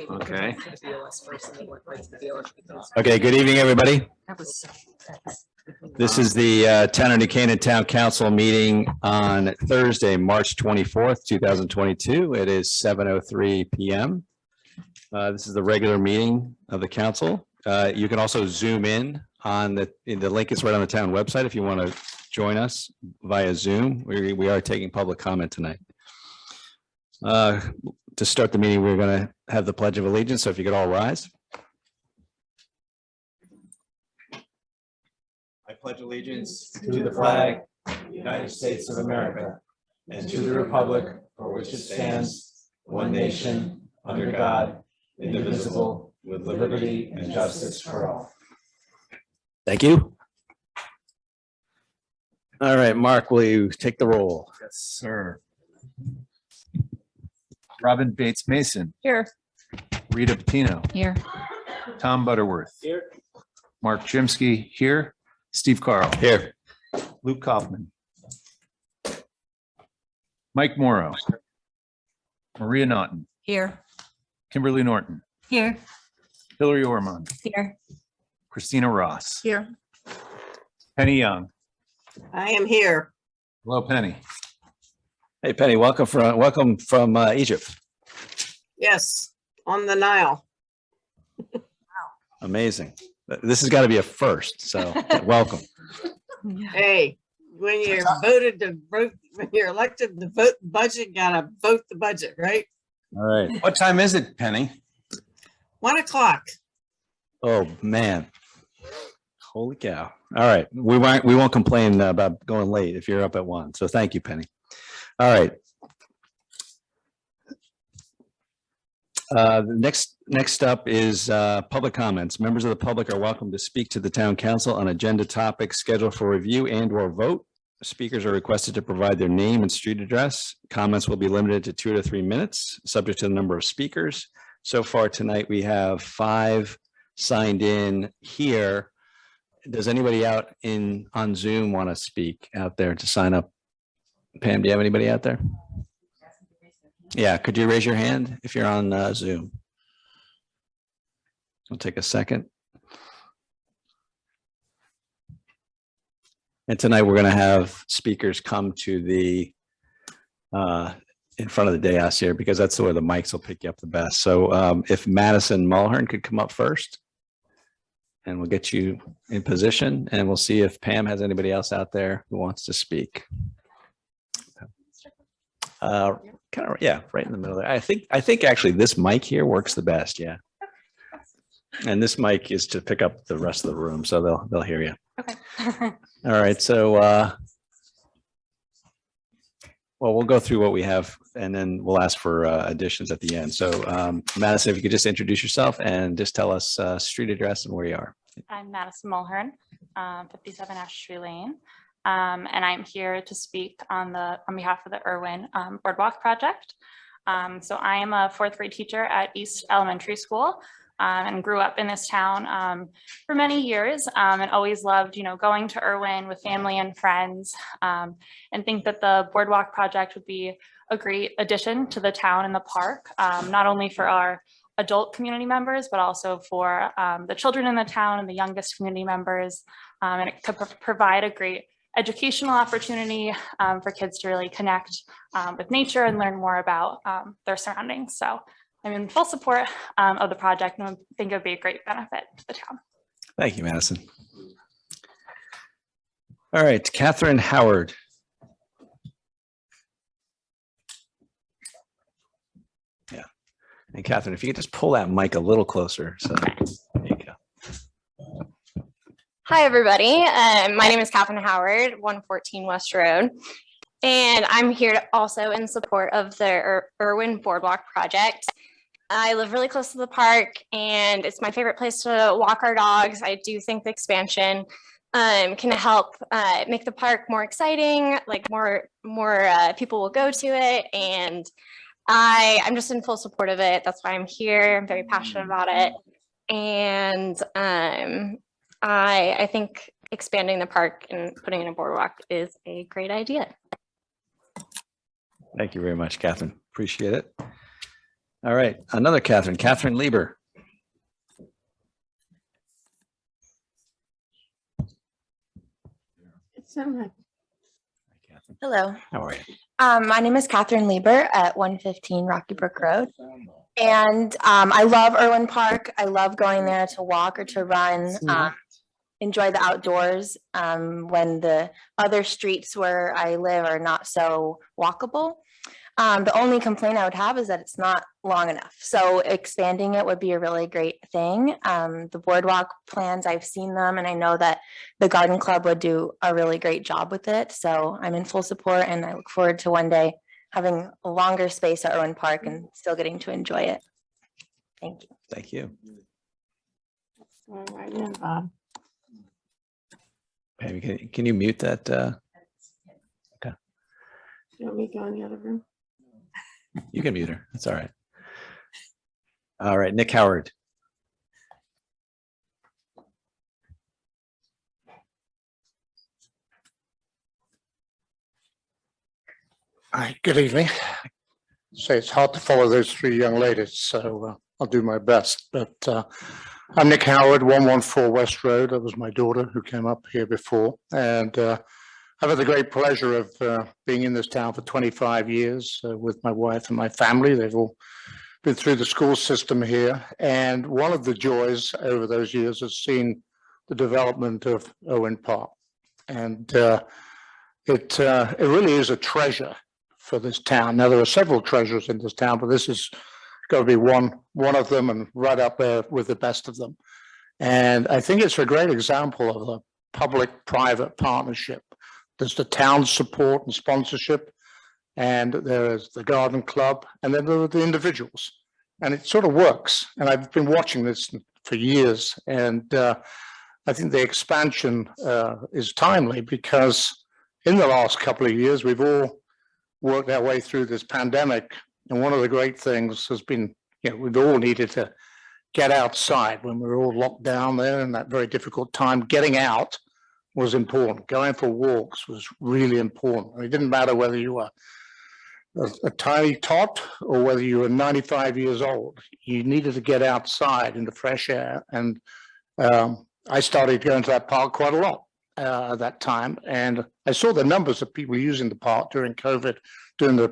Okay. Okay, good evening, everybody. This is the Town of New Canaan Town Council meeting on Thursday, March 24th, 2022. It is 7:03 p.m. This is the regular meeting of the council. You can also zoom in on the link is right on the town website if you want to join us via Zoom. We are taking public comment tonight. To start the meeting, we're going to have the Pledge of Allegiance. So if you could all rise. I pledge allegiance to the flag of the United States of America and to the republic for which it stands, one nation, under God, indivisible, with liberty and justice for all. Thank you. All right, Mark, will you take the roll? Yes, sir. Robin Bates Mason. Here. Rita Pino. Here. Tom Butterworth. Here. Mark Jimsky here. Steve Carl. Here. Luke Kaufman. Mike Morrow. Maria Naughton. Here. Kimberly Norton. Here. Hillary Ormond. Here. Christina Ross. Here. Penny Young. I am here. Hello, Penny. Hey, Penny, welcome from Egypt. Yes, on the Nile. Amazing. This has got to be a first, so welcome. Hey, when you're voted to vote, when you're elected to vote the budget, gotta vote the budget, right? All right. What time is it, Penny? 1 o'clock. Oh, man. Holy cow. All right. We won't complain about going late if you're up at 1. So thank you, Penny. All right. Next up is public comments. Members of the public are welcome to speak to the town council on agenda topics scheduled for review and or vote. Speakers are requested to provide their name and street address. Comments will be limited to 2 to 3 minutes, subject to the number of speakers. So far tonight, we have 5 signed in here. Does anybody out on Zoom want to speak out there to sign up? Pam, do you have anybody out there? Yeah, could you raise your hand if you're on Zoom? We'll take a second. And tonight we're going to have speakers come to the in front of the dais here because that's where the mics will pick you up the best. So if Madison Mulhern could come up first, and we'll get you in position, and we'll see if Pam has anybody else out there who wants to speak. Kind of, yeah, right in the middle there. I think actually this mic here works the best. Yeah. And this mic is to pick up the rest of the room, so they'll hear you. Okay. All right. So, well, we'll go through what we have, and then we'll ask for additions at the end. So, Madison, if you could just introduce yourself and just tell us street address and where you are. I'm Madison Mulhern, 57 Ash Tree Lane. And I'm here to speak on behalf of the Irwin Boardwalk project. So I am a 4th grade teacher at East Elementary School and grew up in this town for many years and always loved, going to Irwin with family and friends and think that the Boardwalk project would be a great addition to the town and the park, not only for our adult community members, but also for the children in the town and the youngest community members. And it could provide a great educational opportunity for kids to really connect with nature and learn more about their surroundings. So I'm in full support of the project, and I think it would be a great benefit to the town. Thank you, Madison. All right, Catherine Howard. Yeah, and Catherine, if you could just pull that mic a little closer. So there you go. Hi, everybody. My name is Catherine Howard, 114 West Road, and I'm here also in support of the Irwin Boardwalk project. I live really close to the park, and it's my favorite place to walk our dogs. I do think the expansion can help make the park more exciting, like more people will go to it, and I'm just in full support of it. That's why I'm here. I'm very passionate about it, and I think expanding the park and putting in a boardwalk is a great idea. Thank you very much, Catherine. Appreciate it. All right, another Catherine Lieber. It's all right. Catherine, Hello. how are you? My name is Catherine Lieber at 115 Rocky Brook Road. And I love Irwin Park. I love going there to walk or to run, enjoy the outdoors when the other streets where I live are not so walkable. The only complaint I would have is that it's not long enough. So expanding it would be a really great thing. The boardwalk plans, I've seen them, and I know that the garden club would do a really great job with it. So I'm in full support, and I look forward to one day having a longer space at Irwin Park and still getting to enjoy it. Thank you. Thank you. All right, then, Bob. Pam, can you mute that? You want me to go in the other room? You can mute her. That's all right. All right, Nick Howard. Hi, good evening. So it's hard to follow those three young ladies, so I'll do my best. But I'm Nick Howard, 114 West Road. That was my daughter who came up here before. And I've had the great pleasure of being in this town for 25 years with my wife and my family. They've all been through the school system here. And one of the joys over those years has seen the development of Owen Park. And it really is a treasure for this town. Now, there are several treasures in this town, but this is going to be one of them, and right up there with the best of them. And I think it's a great example of a public-private partnership. There's the town's support and sponsorship, and there is the garden club, and then there are the individuals. And it sort of works. And I've been watching this for years, and I think the expansion is timely because in the last couple of years, we've all worked our way through this pandemic. And one of the great things has been, we've all needed to get outside when we were all locked down there in that very difficult time. Getting out was important. Going for walks was really important. It didn't matter whether you were a tiny tot or whether you were 95 years old. You needed to get outside in the fresh air. And I started going to that park quite a lot at that time. And I saw the numbers of people using the park during COVID, during the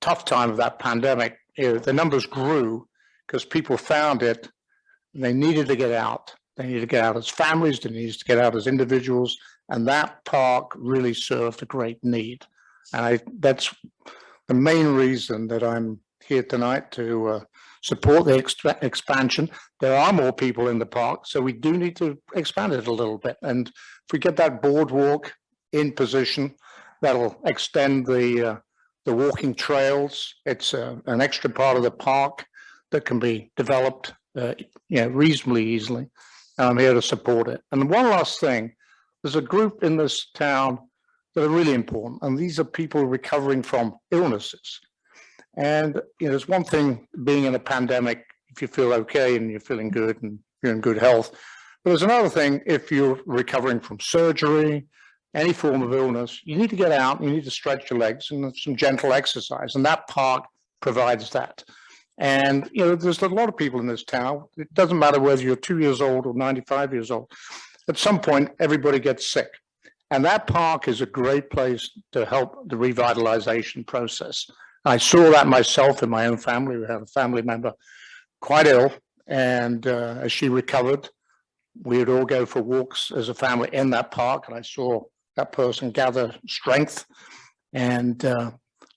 tough time of that pandemic. The numbers grew because people found it and they needed to get out. They needed to get out as families, they needed to get out as individuals. And that park really served a great need. And that's the main reason that I'm here tonight to support the expansion. There are more people in the park, so we do need to expand it a little bit. And if we get that boardwalk in position, that'll extend the walking trails. It's an extra part of the park that can be developed reasonably easily. And I'm here to support it. And one last thing, there's a group in this town that are really important, and these are people recovering from illnesses. And there's one thing being in a pandemic, if you feel okay and you're feeling good and you're in good health. But there's another thing, if you're recovering from surgery, any form of illness, you need to get out, you need to stretch your legs and some gentle exercise. And that park provides that. And, there's a lot of people in this town. It doesn't matter whether you're 2 years old or 95 years old. At some point, everybody gets sick. And that park is a great place to help the revitalization process. I saw that myself in my own family. We had a family member quite ill, and as she recovered, we would all go for walks as a family in that park, and I saw that person gather strength, and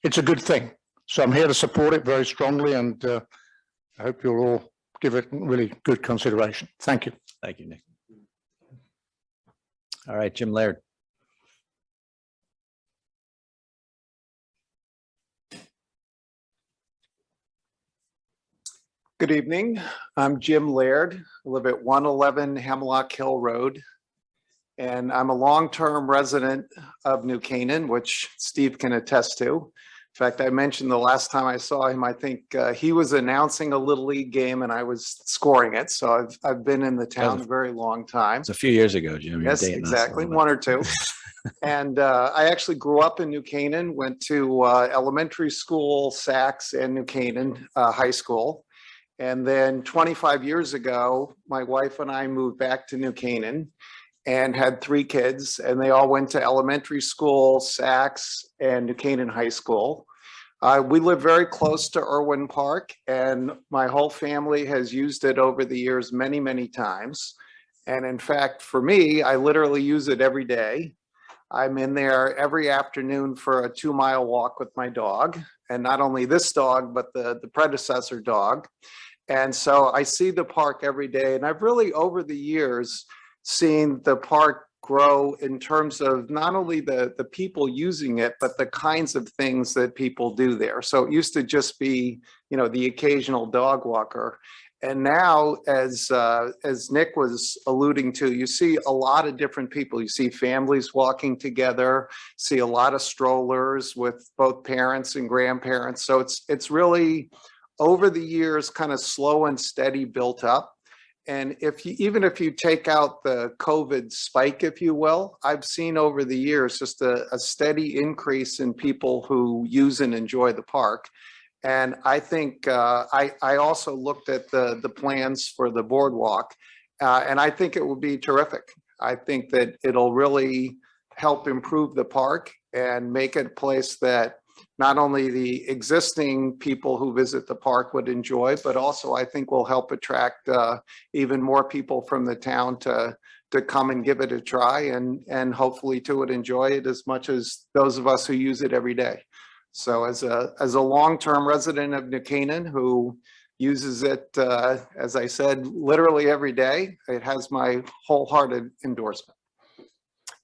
it's a good thing. So I'm here to support it very strongly, and I hope you'll all give it really good consideration. Thank you. Thank you, Nick. All right, Jim Laird. Good evening. I'm Jim Laird. I live at 111 Hemlock Hill Road, and I'm a long-term resident of New Canaan, which Steve can attest to. In fact, I mentioned the last time I saw him, I think he was announcing a Little League game and I was scoring it. So I've been in the town a very long time. It's a few years ago, Jim. You're Yes, dating us a exactly. little bit. One or two. And I actually grew up in New Canaan, went to elementary school, Sax, and New Canaan High School. And then 25 years ago, my wife and I moved back to New Canaan and had 3 kids, and they all went to elementary school, Sax, and New Canaan High School. We live very close to Irwin Park, and my whole family has used it over the years many, many times. And in fact, for me, I literally use it every day. I'm in there every afternoon for a 2-mile walk with my dog, and not only this dog, but the predecessor dog. And so I see the park every day, and I've really, over the years, seen the park grow in terms of not only the people using it, but the kinds of things that people do there. So it used to just be, you know, the occasional dog walker. And now, as Nick was alluding to, you see a lot of different people. You see families walking together, see a lot of strollers with both parents and grandparents. So it's really, over the years, kind of slow and steady built up. And even if you take out the COVID spike, if you will, I've seen over the years just a steady increase in people who use and enjoy the park. And I think I also looked at the plans for the boardwalk, and I think it will be terrific. I think that it'll really help improve the park and make it a place that not only the existing people who visit the park would enjoy, but also I think will help attract even more people from the town to come and give it a try, and hopefully to would enjoy it as much as those of us who use it every day. So as a long-term resident of New Canaan who uses it, as I said, literally every day, it has my wholehearted endorsement.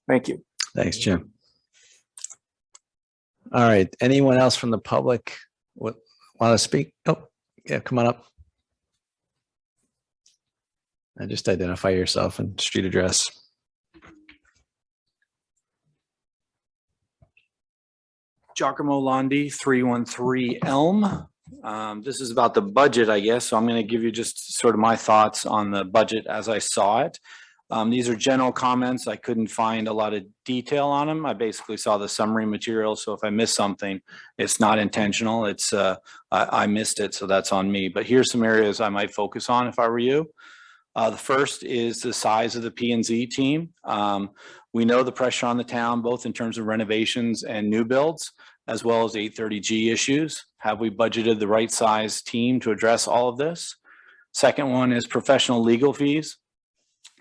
Thank you. Thanks, Jim. All right. Anyone else from the public want to speak? Oh, yeah, come on up. And just identify yourself and street address. Giacomo Londi, 313 Elm. This is about the budget, I guess. So I'm going to give you just sort of my thoughts on the budget as I saw it. These are general comments. I couldn't find a lot of detail on them. I basically saw the summary material. So if I missed something, it's not intentional. It's I missed it, so that's on me. But here's some areas I might focus on if I were you. The first is the size of the P&Z team. We know the pressure on the town, both in terms of renovations and new builds, as well as 830G issues. Have we budgeted the right size team to address all of this? Second one is professional legal fees.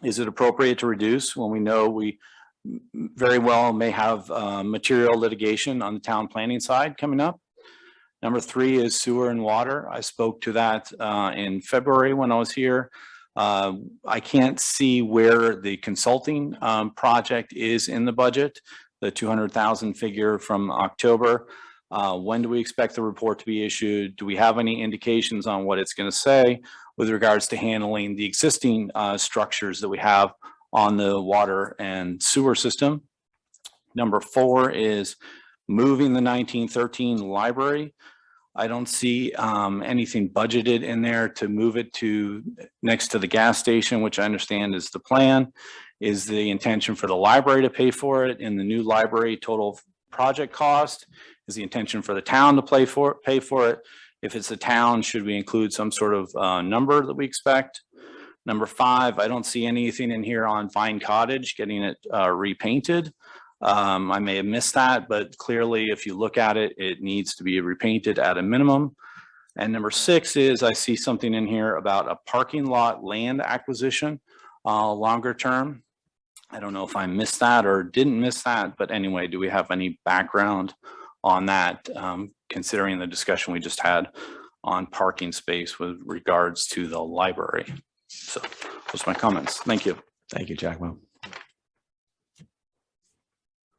Is it appropriate to reduce when we know we very well may have material litigation on the town planning side coming up? Number 3 is sewer and water. I spoke to that in February when I was here. I can't see where the consulting project is in the budget, the 200,000 figure from October. When do we expect the report to be issued? Do we have any indications on what it's going to say with regards to handling the existing structures that we have on the water and sewer system? Number 4 is moving the 1913 library. I don't see anything budgeted in there to move it to next to the gas station, which I understand is the plan. Is the intention for the library to pay for it in the new library total project cost? Is the intention for the town to pay for it? If it's the town, should we include some sort of number that we expect? Number 5, I don't see anything in here on Vine Cottage getting it repainted. I may have missed that, but clearly if you look at it, it needs to be repainted at a minimum. And number 6 is I see something in here about a parking lot land acquisition longer term. I don't know if I missed that or didn't miss that, but anyway, do we have any background on that, considering the discussion we just had on parking space with regards to the library? So those are my comments. Thank you. Thank you, Giacomo.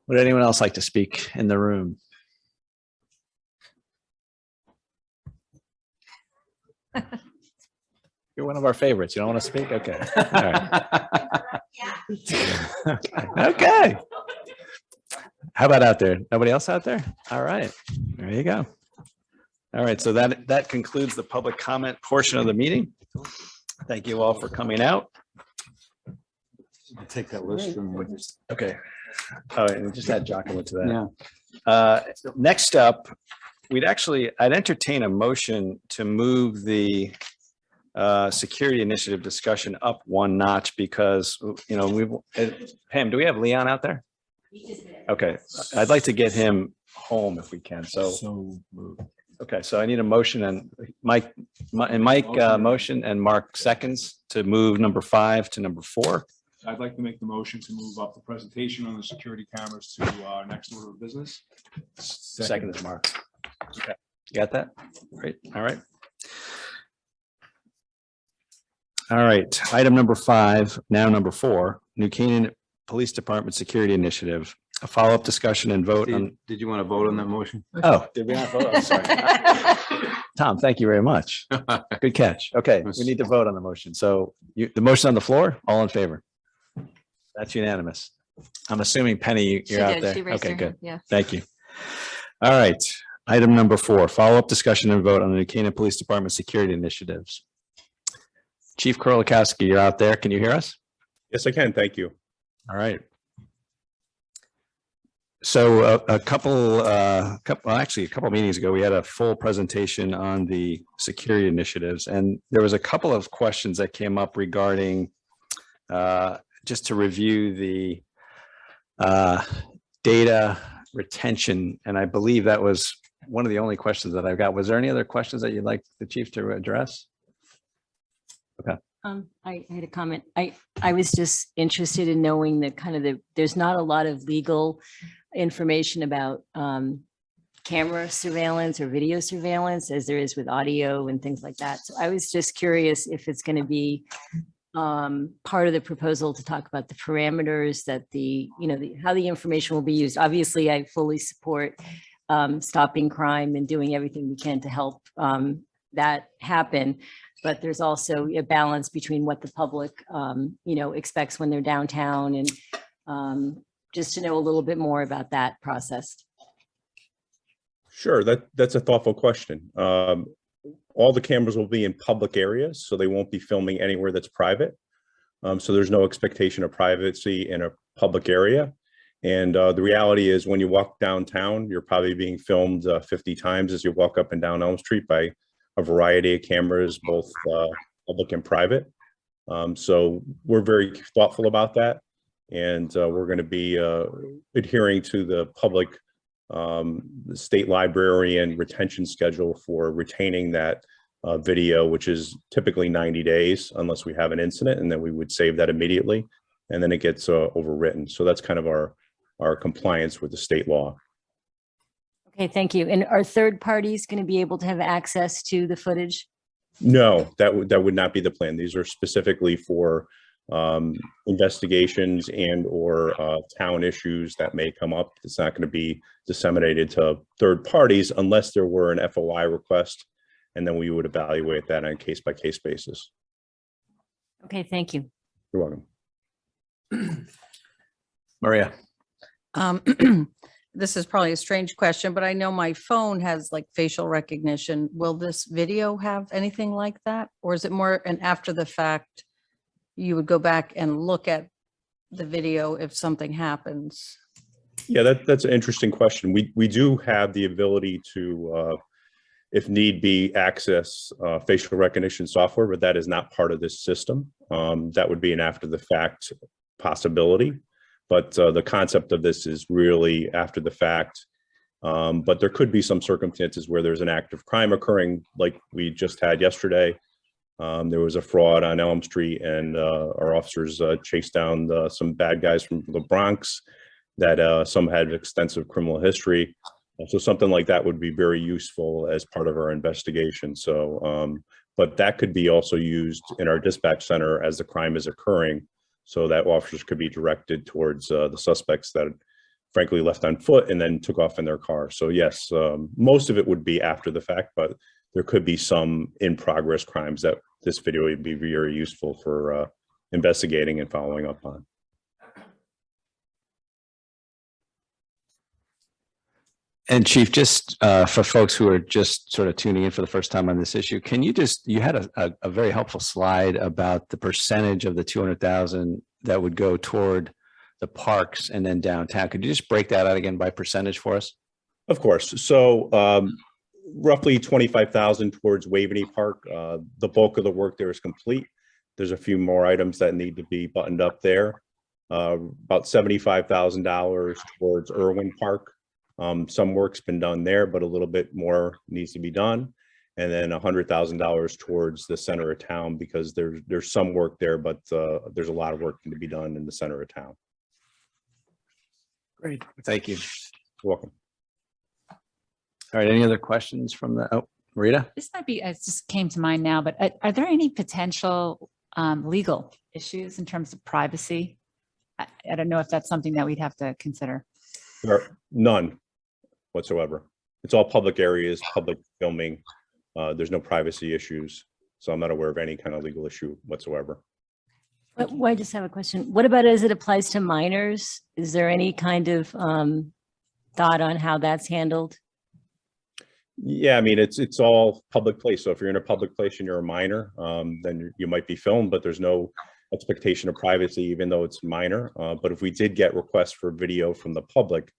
Would anyone else like to speak in the room? You're one of our favorites. You don't want to speak? Okay. All right. Okay. How about out there? Nobody else out there? All right. There you go. All right. So that concludes the public comment portion of the meeting. Thank you all for coming out. Take that list from. Okay. Oh, and just add Giacomo to that. Next up, I'd entertain a motion to move the security initiative discussion up one notch because, Pam, do we have Leon out there? Okay, I'd like to get him home if we can. So okay, so I need a motion and Mike motion and Mark seconds to move number 5 to number 4. I'd like to make the motion to move up the presentation on the security cameras to our next order of business. Second is Mark. Okay, you got that? Great. All right. All right. Item number 5, now number 4, New Canaan Police Department Security Initiative. A follow-up discussion and vote on. Did you want to vote on that motion? Oh, did we not vote? I'm sorry. Tom, thank you very much. Good catch. Okay, we need to vote on the motion. So the motion on the floor, all in favor? That's unanimous. I'm assuming Penny, you're out there. Okay, good. Yeah. Thank you. All right. Item number 4, follow-up discussion and vote on the New Canaan Police Department Security Initiatives. Chief Kurlikowski, you're out there. Can you hear us? Yes, I can. Thank you. All right. So a couple meetings ago, we had a full presentation on the security initiatives, and there was a couple of questions that came up regarding just to review the data retention, and I believe that was one of the only questions that I've got. Was there any other questions that you'd like the chief to address? Okay. I had a comment. I was just interested in knowing that there's not a lot of legal information about camera surveillance or video surveillance as there is with audio and things like that. So I was just curious if it's going to be part of the proposal to talk about the parameters that how the information will be used. Obviously, I fully support stopping crime and doing everything we can to help that happen. But there's also a balance between what the public, expects when they're downtown, and just to know a little bit more about that process. Sure, that's a thoughtful question. All the cameras will be in public areas, so they won't be filming anywhere that's private. So there's no expectation of privacy in a public area. And the reality is when you walk downtown, you're probably being filmed 50 times as you walk up and down Elm Street by a variety of cameras, both public and private. So we're very thoughtful about that. And we're going to be adhering to the public state librarian retention schedule for retaining that video, which is typically 90 days unless we have an incident, and then we would save that immediately, and then it gets overwritten. So that's kind of our compliance with the state law. Okay, thank you. And are third parties going to be able to have access to the footage? No, that would not be the plan. These are specifically for investigations and or town issues that may come up. It's not going to be disseminated to third parties unless there were an FOI request, and then we would evaluate that on a case-by-case basis. Okay, thank you. You're welcome. Maria. This is probably a strange question, but I know my phone has like facial recognition. Will this video have anything like that? Or is it more an after the fact, you would go back and look at the video if something happens? Yeah, that's an interesting question. We do have the ability to, if need be, access facial recognition software, but that is not part of this system. That would be an after the fact possibility. But the concept of this is really after the fact. But there could be some circumstances where there's an act of crime occurring, like we just had yesterday. There was a fraud on Elm Street, and our officers chased down some bad guys from the Bronx that some had extensive criminal history. So something like that would be very useful as part of our investigation. So, but that could be also used in our dispatch center as the crime is occurring, so that officers could be directed towards the suspects that frankly left on foot and then took off in their car. So yes, most of it would be after the fact, but there could be some in progress crimes that this video would be very useful for investigating and following up on. And Chief, just for folks who are just sort of tuning in for the first time on this issue, can you you had a very helpful slide about the percentage of the 200,000 that would go toward the parks and then downtown. Could you just break that out again by percentage for us? Of course. So roughly 25,000 towards Waveney Park. The bulk of the work there is complete. There's a few more items that need to be buttoned up there. About $75,000 towards Irwin Park. Some work's been done there, but a little bit more needs to be done. And then $100,000 towards the center of town, because there's some work there, but there's a lot of work to be done in the center of town. Great, thank you. You're welcome. All right, any other questions from the, oh, Rita? This might be, it just came to mind now, but are there any potential legal issues in terms of privacy? I don't know if that's something that we'd have to consider. There are none whatsoever. It's all public areas, public filming. There's no privacy issues. So I'm not aware of any kind of legal issue whatsoever. But I just have a question. What about as it applies to minors? Is there any kind of thought on how that's handled? Yeah, I mean, it's all public place. So if you're in a public place and you're a minor, then you might be filmed, but there's no expectation of privacy, even though it's minor. But if we did get requests for video from the public,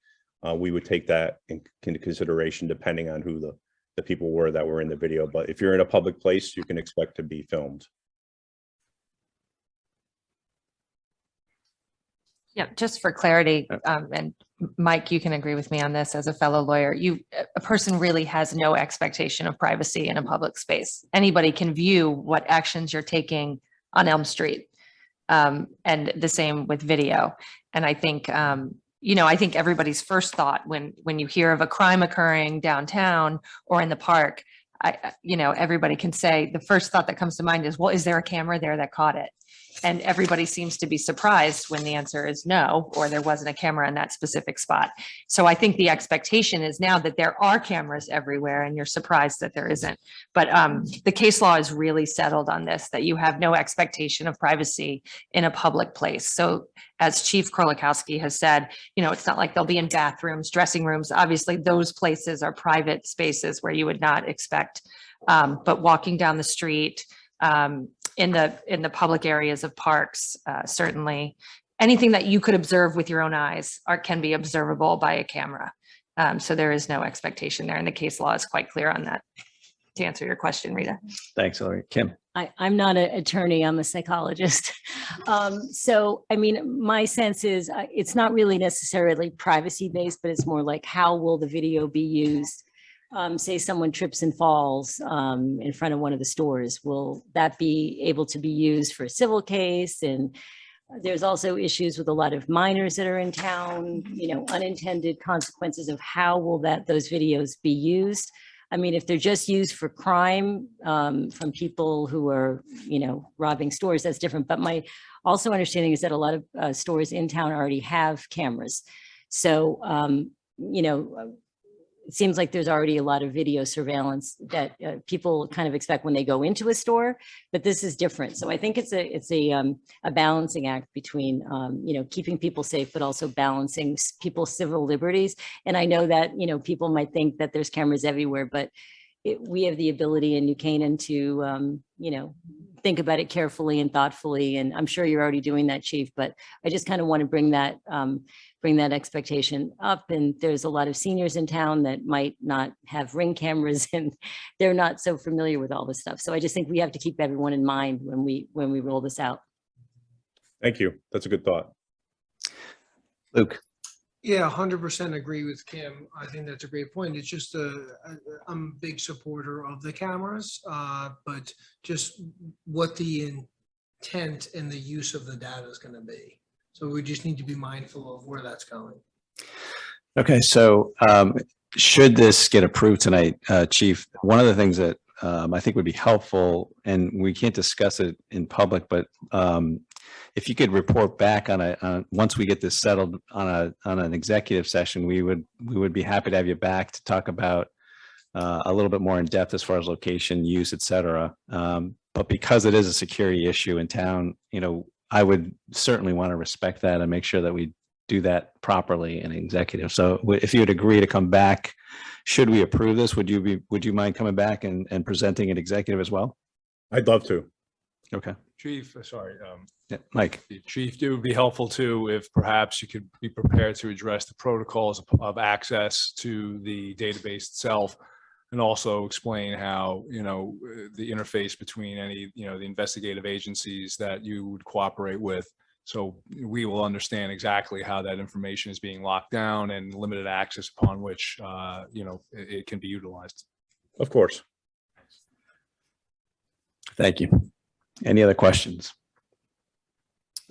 we would take that into consideration depending on who the people were that were in the video. But if you're in a public place, you can expect to be filmed. Yeah, just for clarity, and Mike, you can agree with me on this as a fellow lawyer. A person really has no expectation of privacy in a public space. Anybody can view what actions you're taking on Elm Street, and the same with video. And I think, I think everybody's first thought when you hear of a crime occurring downtown or in the park, everybody can say the first thought that comes to mind is, well, is there a camera there that caught it? And everybody seems to be surprised when the answer is no, or there wasn't a camera in that specific spot. So I think the expectation is now that there are cameras everywhere and you're surprised that there isn't. But the case law is really settled on this, that you have no expectation of privacy in a public place. So as Chief Krolikowski has said, it's not like they'll be in bathrooms, dressing rooms. Obviously, those places are private spaces where you would not expect, but walking down the street, in the public areas of parks, certainly anything that you could observe with your own eyes can be observable by a camera. So there is no expectation there, and the case law is quite clear on that. To answer your question, Rita. Thanks, Hillary. Kim? I'm not an attorney, I'm a psychologist. So, I mean, my sense is it's not really necessarily privacy-based, but it's more like how will the video be used? Say someone trips and falls in front of one of the stores, will that be able to be used for a civil case? And there's also issues with a lot of minors that are in town, unintended consequences of how will those videos be used? I mean, if they're just used for crime from people who are, robbing stores, that's different. But my also understanding is that a lot of stores in town already have cameras. So, it seems like there's already a lot of video surveillance that people kind of expect when they go into a store, but this is different. So I think it's a balancing act between, keeping people safe, but also balancing people's civil liberties. And I know that, people might think that there's cameras everywhere, but we have the ability in New Canaan to, think about it carefully and thoughtfully. And I'm sure you're already doing that, Chief, but I just kind of want to bring that expectation up. And there's a lot of seniors in town that might not have Ring cameras and they're not so familiar with all this stuff. So I just think we have to keep everyone in mind when we roll this out. Thank you. That's a good thought. Luke? Yeah, 100% agree with Kim. I think that's a great point. It's just I'm a big supporter of the cameras, but just what the intent and the use of the data is going to be. So we just need to be mindful of where that's going. Okay, so should this get approved tonight, Chief, one of the things that I think would be helpful, and we can't discuss it in public, but if you could report back on once we get this settled on an executive session, we would be happy to have you back to talk about a little bit more in depth as far as location, use, et cetera. But because it is a security issue in town, I would certainly want to respect that and make sure that we do that properly in executive. So if you would agree to come back, should we approve this, would you mind coming back and presenting an executive as well? I'd love to. Okay. Chief, sorry, Yeah, Mike. Chief, it would be helpful too if perhaps you could be prepared to address the protocols of access to the database itself, and also explain how, the interface between any, the investigative agencies that you would cooperate with. So we will understand exactly how that information is being locked down and limited access upon which, it can be utilized. Of course. Thank you. Any other questions?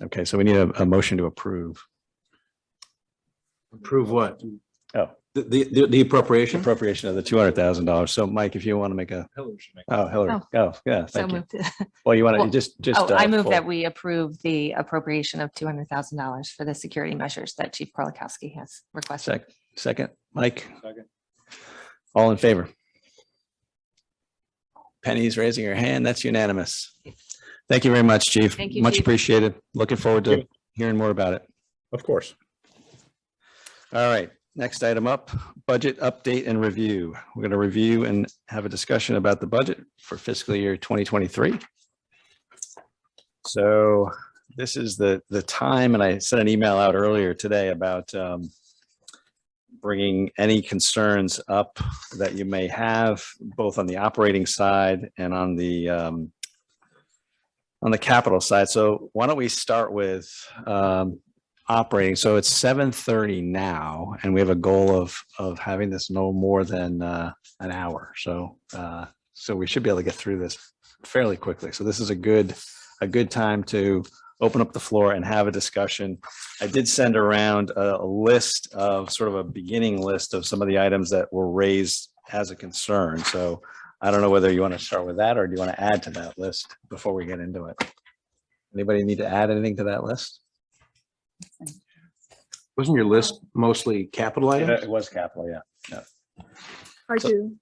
Okay, so we need a motion to approve. Approve what? Oh, The appropriation? appropriation of the $200,000. So Mike, if you want to make a, Hillary should make. oh, Hillary, oh, yeah, So thank you. moved. Well, you want to Well, just. I move full- that we approve the appropriation of $200,000 for the security measures that Chief Korlikowski has requested. Second, Mike, Second. all in favor? Penny's raising her hand. That's unanimous. Thank you very much, Chief. Thank you, Much Chief. appreciated. Looking forward to hearing more about it. Of course. All right, next item up, budget update and review. We're going to review and have a discussion about the budget for fiscal year 2023. So this is the time, and I sent an email out earlier today about bringing any concerns up that you may have, both on the operating side and on the capital side. So why don't we start with operating? So it's 7:30 now, and we have a goal of having this no more than an hour. So we should be able to get through this fairly quickly. So this is a good time to open up the floor and have a discussion. I did send around a list of sort of a beginning list of some of the items that were raised as a concern. So I don't know whether you want to start with that or do you want to add to that list before we get into it? Anybody need to add anything to that list? Wasn't your list mostly capital items? It was capital, yeah. I do.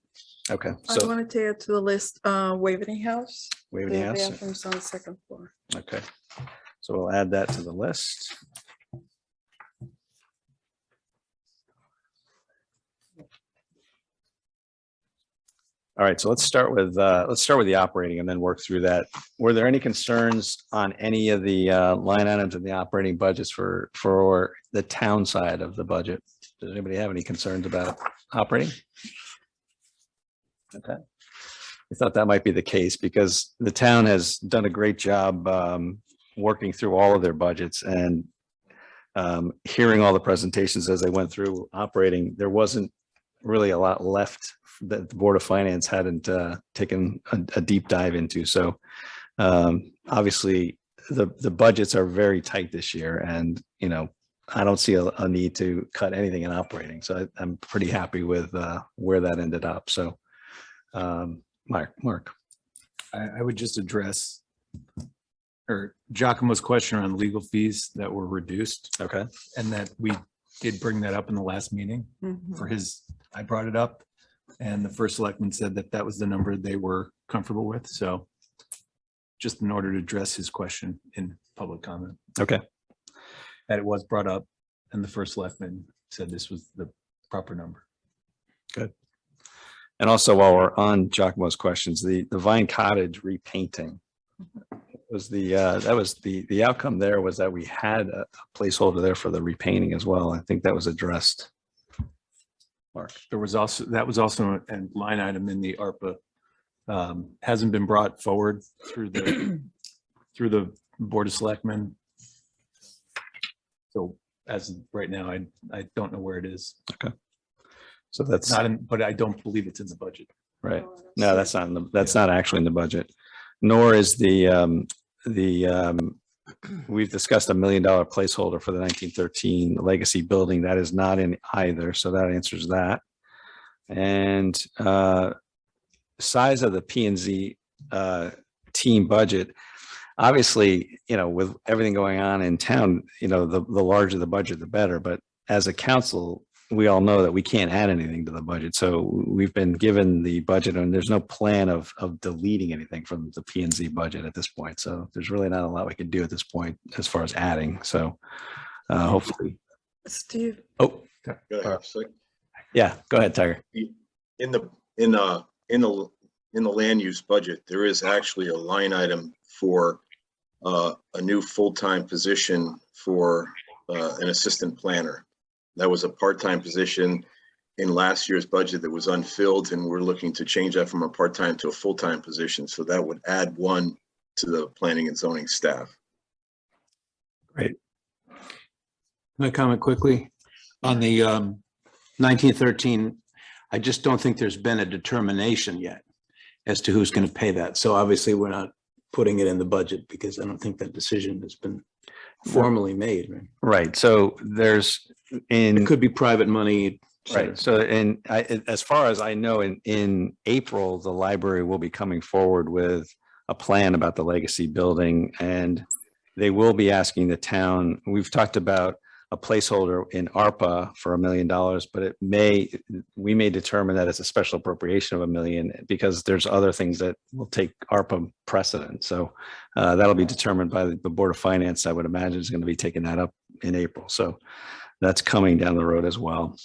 Okay, I so wanted to add to the list, Waveney House. Waveney The House. bathrooms on the second floor. Okay, so we'll add that to the list. All right, so let's start with the operating and then work through that. Were there any concerns on any of the line items in the operating budgets for the town side of the budget? Does anybody have any concerns about operating? Okay. I thought that might be the case because the town has done a great job working through all of their budgets and hearing all the presentations as they went through operating. There wasn't really a lot left that the Board of Finance hadn't taken a deep dive into. So obviously the budgets are very tight this year, and I don't see a need to cut anything in operating. So I'm pretty happy with where that ended up. So Mark. I would just address Giacomo's question around legal fees that were reduced. Okay. And that we did bring that up in the last meeting for I brought it up and the first selectman said that was the number they were comfortable with. So just in order to address his question in public comment. Okay. That it was brought up and the first selectman said this was the proper number. Good. And also while we're on Giacomo's questions, the Vine Cottage repainting was the outcome there was that we had a placeholder there for the repainting as well. I think that was addressed. Mark. That was also a line item in the ARPA. Hasn't been brought forward through the Board of Selectmen. So as of right now, I don't know where it is. Okay. So that's not but I don't believe it's in the budget. Right. No, that's not not actually in the budget, nor is we've discussed $1 million placeholder for the 1913 legacy building. That is not in either. So that answers that. And size of the P&Z team budget, obviously, with everything going on in town, the larger the budget, the better. But as a council, we all know that we can't add anything to the budget. So we've been given the budget and there's no plan of deleting anything from the P&Z budget at this point. So there's really not a lot we can do at this point as far as adding. So hopefully. Steve. Oh, yeah, go ahead, Tiger. In the land use budget, there is actually a line item for a new full-time position for an assistant planner. That was a part-time position in last year's budget that was unfilled, and we're looking to change that from a part-time to a full-time position. So that would add one to the planning and zoning staff. Great. Can I comment quickly on the 1913? I just don't think there's been a determination yet as to who's going to pay that. So obviously we're not putting it in the budget because I don't think that decision has been formally made. Right. Right. So it could be private money. Right. So, as far as I know, in April, the library will be coming forward with a plan about the legacy building, and they will be asking the town. We've talked about a placeholder in ARPA for $1 million, but we may determine that it's a special appropriation of $1 million because there's other things that will take ARPA precedent. So that'll be determined by the Board of Finance. I would imagine is going to be taking that up in April. So that's coming down the road as well.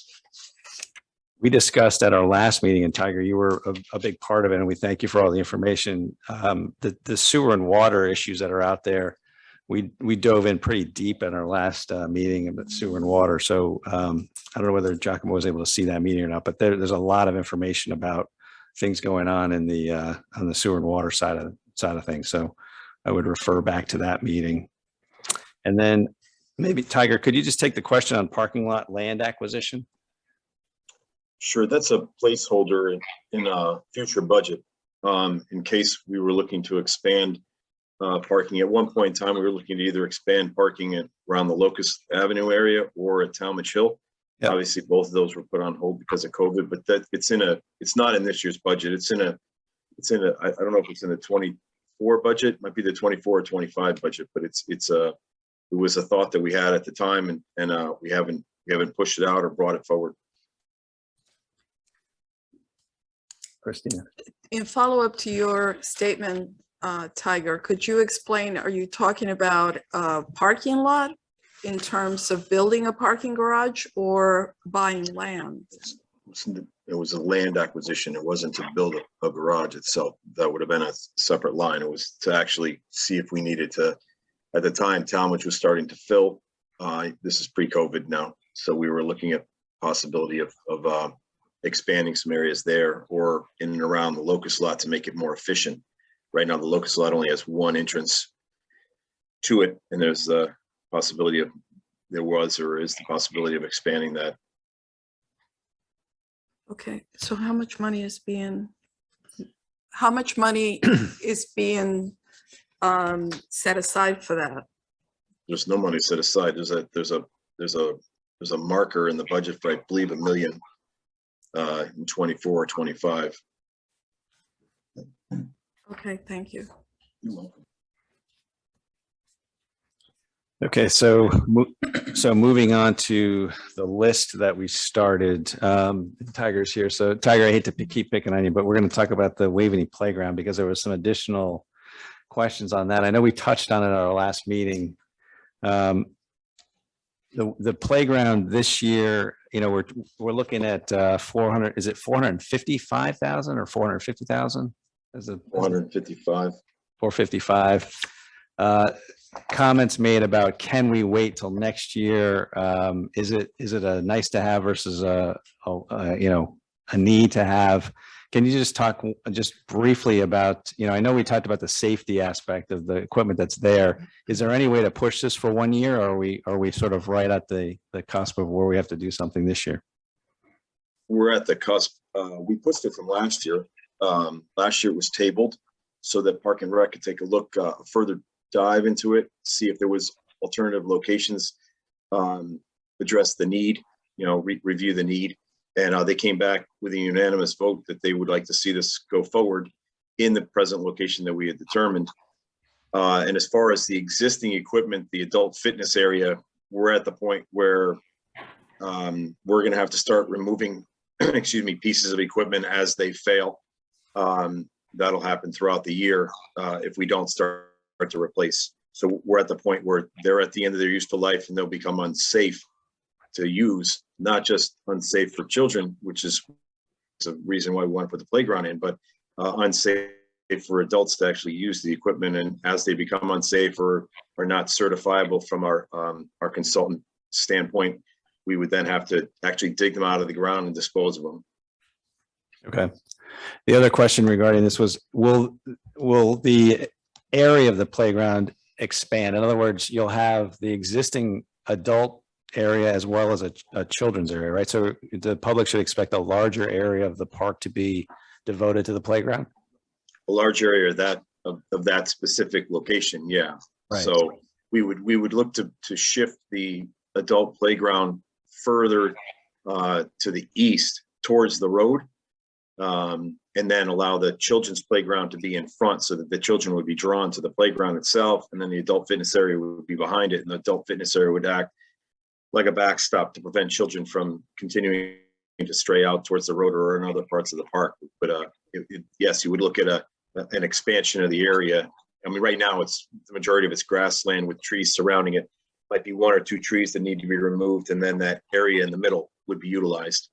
We discussed at our last meeting, and Tiger, you were a big part of it, and we thank you for all the information. The sewer and water issues that are out there, we dove in pretty deep in our last meeting about sewer and water. So I don't know whether Giacomo was able to see that meeting or not, but there's a lot of information about things going on in the on the sewer and water side of things. So I would refer back to that meeting. And then maybe Tiger, could you just take the question on parking lot land acquisition? Sure, that's a placeholder in a future budget in case we were looking to expand parking. At one point in time, we were looking to either expand parking around the Locust Avenue area or at Talmadge Hill. Yep. Obviously, both of those were put on hold because of COVID, but it's not in this year's budget. I don't know if it's in the 24 budget, it might be the 24 or 25 budget, but it was a thought that we had at the time, and we haven't pushed it out or brought it forward. Christina. In follow-up to your statement, Tiger, could you explain, are you talking about a parking lot in terms of building a parking garage or buying land? It was a land acquisition. It wasn't to build a garage itself. That would have been a separate line. It was to actually see if we needed to, at the time, Talmadge was starting to fill. This is pre-COVID now. So we were looking at possibility of expanding some areas there or in and around the Locust lot to make it more efficient. Right now, the Locust lot only has one entrance to it, and there's the possibility of the possibility of expanding that. Okay, so how much money is being set aside for that? There's no money set aside. There's a marker in the budget for, I believe, $1 million in 24 or 25. Okay, thank you. You're welcome. Okay, so moving on to the list that we started. Tiger's here. So Tiger, I hate to keep picking on you, but we're going to talk about the Waveney Playground because there was some additional questions on that. I know we touched on it at our last meeting. The playground this year, we're looking at 400. Is it 455,000 or 450,000? Is it 455? 455. Comments made about can we wait till next year? Is it a nice to have versus a need to have? Can you just talk just briefly about, I know we talked about the safety aspect of the equipment that's there. Is there any way to push this for 1 year, or are we sort of right at the cusp of where we have to do something this year? We're at the cusp. We pushed it from last year. Last year it was tabled so that Park and Rec could take a look, further dive into it, see if there was alternative locations, address the need, review the need. And they came back with a unanimous vote that they would like to see this go forward in the present location that we had determined. And as far as the existing equipment, the adult fitness area, we're at the point where we're going to have to start removing, pieces of equipment as they fail. That'll happen throughout the year if we don't start to replace. So we're at the point where they're at the end of their useful life and they'll become unsafe to use, not just unsafe for children, which is a reason why we want to put the playground in, but unsafe for adults to actually use the equipment, and as they become unsafe or are not certifiable from our consultant standpoint, we would then have to actually dig them out of the ground and dispose of them. Okay. The other question regarding this was, will the area of the playground expand? In other words, you'll have the existing adult area as well as a children's area, right? So the public should expect a larger area of the park to be devoted to the playground? A large area of that specific location, yeah. Right. So we would look to shift the adult playground further to the east towards the road, and then allow the children's playground to be in front so that the children would be drawn to the playground itself, and then the adult fitness area would be behind it, and the adult fitness area would act like a backstop to prevent children from continuing to stray out towards the road or in other parts of the park. But yes, you would look at an expansion of the area. I mean, right now it's the majority of it's grassland with trees surrounding it. Might be 1 or 2 trees that need to be removed, and then that area in the middle would be utilized.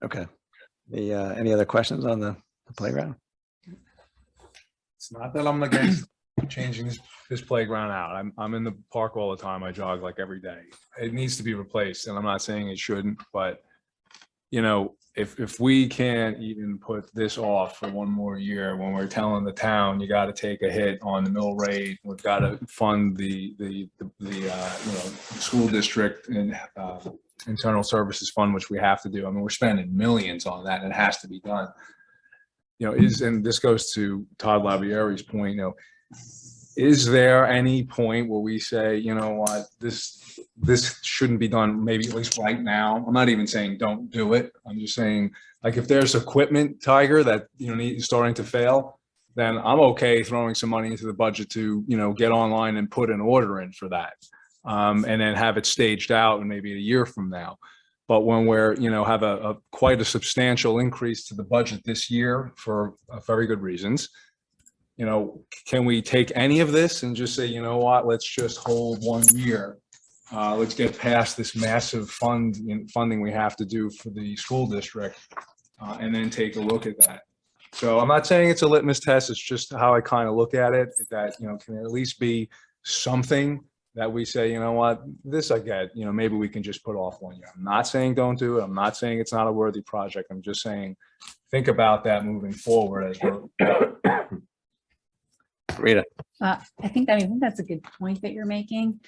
Okay. Any other questions on the playground? It's not that I'm against changing this playground out. I'm in the park all the time. I jog like every day. It needs to be replaced, and I'm not saying it shouldn't, but you know, if we can't even put this off for 1 more year, when we're telling the town, you got to take a hit on the mill rate, we've got to fund the school district and internal services fund, which we have to do. I mean, we're spending millions on that, and it has to be done. You know, and this goes to Todd Labieri's point, you know, is there any point where we say, you know what, this shouldn't be done, maybe at least right now? I'm not even saying don't do it. I'm just saying, like, if there's equipment, Tiger, that, you know, starting to fail, then I'm okay throwing some money into the budget to, you know, get online and put an order in for that. And then have it staged out and maybe a year from now. But when we're, you know, have a quite a substantial increase to the budget this year for very good reasons, you know, can we take any of this and just say, you know what, let's just hold 1 year. Let's get past this massive funding we have to do for the school district, and then take a look at that. So I'm not saying it's a litmus test. It's just how I kind of look at it, that, you know, can there at least be something that we say, you know what, this I get, you know, maybe we can just put off 1 year. I'm not saying don't do it. I'm not saying it's not a worthy project. I'm just saying, think about that moving forward as we're. Rita. I think that's a good point that you're making.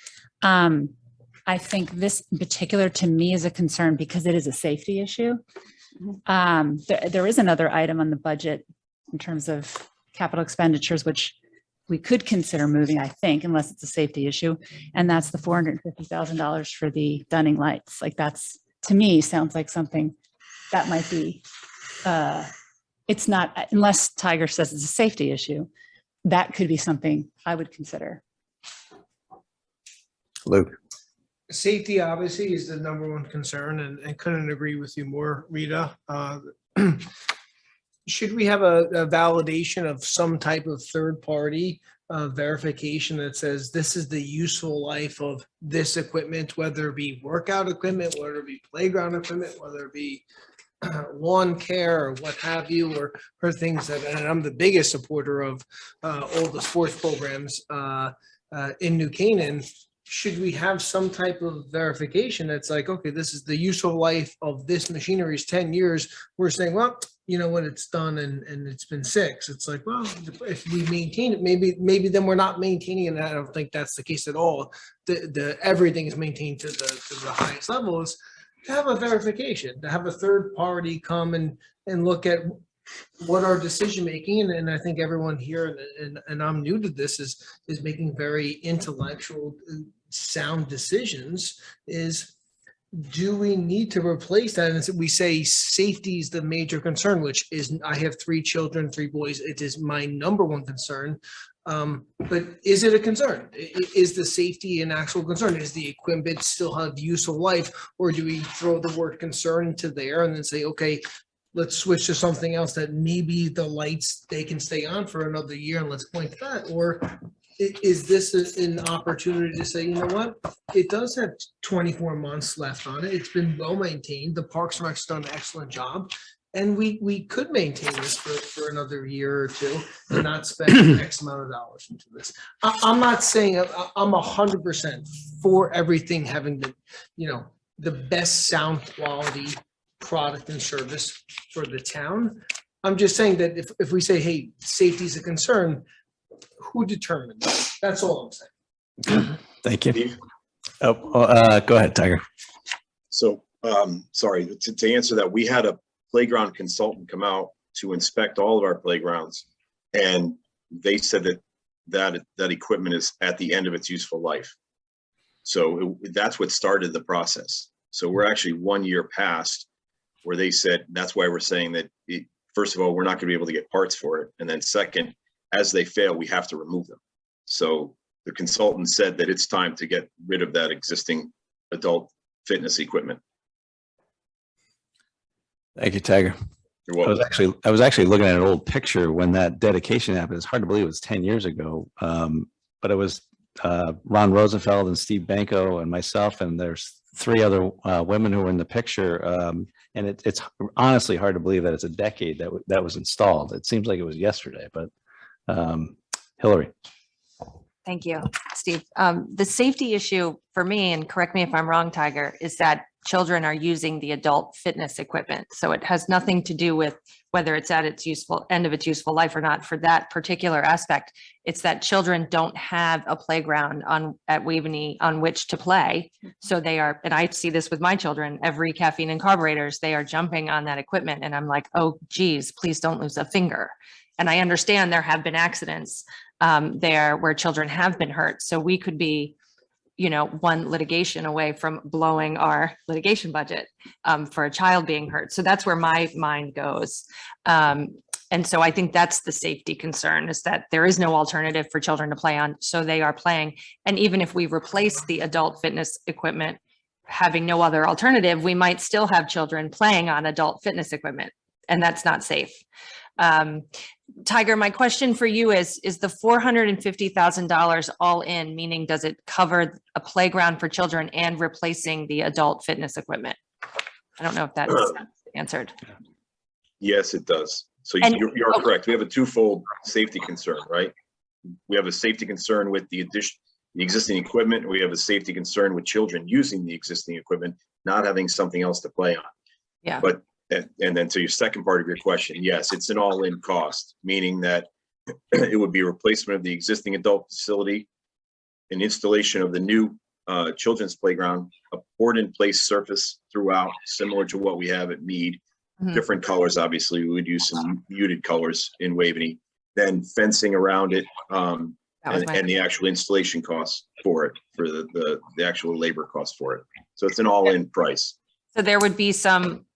I think this in particular to me is a concern because it is a safety issue. There is another item on the budget in terms of capital expenditures, which we could consider moving, I think, unless it's a safety issue. And that's the $450,000 for the Dunning lights. Like, that's, to me, sounds like something that might be, it's not, unless Tiger says it's a safety issue, that could be something I would consider. Luke. Safety obviously is the #1 concern, and couldn't agree with you more, Rita. Should we have a validation of some type of third-party verification that says this is the useful life of this equipment, whether it be workout equipment, whether it be playground equipment, whether it be lawn care or what have you, or things that, and I'm the biggest supporter of all the sports programs in New Canaan. Should we have some type of verification that's like, okay, this is the useful life of this machinery is 10 years. We're saying, well, you know what, it's done and it's been 6. It's like, well, if we maintain it, maybe then we're not maintaining it. And I don't think that's the case at all. Everything is maintained to the highest levels. To have a verification, to have a third party come and look at what our decision making, and I think everyone here, and I'm new to this, is making very intellectual, sound decisions. Is, do we need to replace that? And we say safety is the major concern, which is, I have 3 children, 3 boys. It is my #1 concern. But is it a concern? Is the safety an actual concern? Is the equipment still have useful life, or do we throw the word concern into there and then say, okay, let's switch to something else that maybe the lights, they can stay on for another year and let's point to that? Or is this an opportunity to say, you know what, it does have 24 months left on it. It's been well maintained. The Parks and Rec's done an excellent job. And we could maintain this for another year or two and not spend X amount of dollars into this. I'm not saying I'm 100% for everything having the best sound quality product and service for the town. I'm just saying that if we say, hey, safety is a concern, who determines that? That's all I'm saying. Thank you. Go ahead, Tiger. So, sorry, to answer that, we had a playground consultant come out to inspect all of our playgrounds, and they said that equipment is at the end of its useful life. So that's what started the process. So we're actually 1 year past where they said, that's why we're saying that, first of all, we're not going to be able to get parts for it. And then second, as they fail, we have to remove them. So the consultant said that it's time to get rid of that existing adult fitness equipment. Thank you, Tiger. You're welcome. I was actually looking at an old picture when that dedication happened. It's hard to believe it was 10 years ago. But it was Ron Rosenfeld and Steve Banco and myself, and there's 3 other women who were in the picture. And it's honestly hard to believe that it's a decade that was installed. It seems like it was yesterday, but Hillary. Thank you, Steve. The safety issue for me, and correct me if I'm wrong, Tiger, is that children are using the adult fitness equipment. So it has nothing to do with whether it's at its end of its useful life or not for that particular aspect. It's that children don't have a playground at Waveney on which to play. So they are, and I see this with my children, every caffeine and carburetors, they are jumping on that equipment. And I'm like, oh, geez, please don't lose a finger. And I understand there have been accidents there where children have been hurt. So we could be, one litigation away from blowing our litigation budget for a child being hurt. So that's where my mind goes. And so I think that's the safety concern, is that there is no alternative for children to play on. So they are playing. And even if we replace the adult fitness equipment, having no other alternative, we might still have children playing on adult fitness equipment, and that's not safe. Tiger, my question for you is the $450,000 all in, meaning does it cover a playground for children and replacing the adult fitness equipment? I don't know if that's answered. Yes, it does. So you're correct. We have a twofold safety concern, right? We have a safety concern with the existing equipment. We have a safety concern with children using the existing equipment, not having something else to play on. Yeah. But and then to your second part of your question, yes, it's an all-in cost, meaning that it would be a replacement of the existing adult facility, an installation of the new children's playground, a poured-in-place surface throughout, similar to what we have at Mead. Mhm. Different colors, obviously. We would use some muted colors in Waveney. Then fencing around it, and the actual installation costs for it, for the actual labor cost for it. So it's an all-in price. So there would be some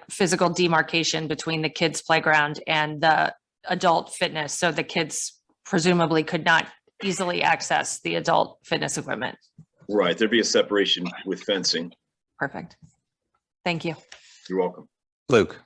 physical demarcation between the kids' playground and the adult fitness. So the kids presumably could not easily access the adult fitness equipment. Right. There'd be a separation with fencing. Perfect. Thank you. You're welcome. Luke.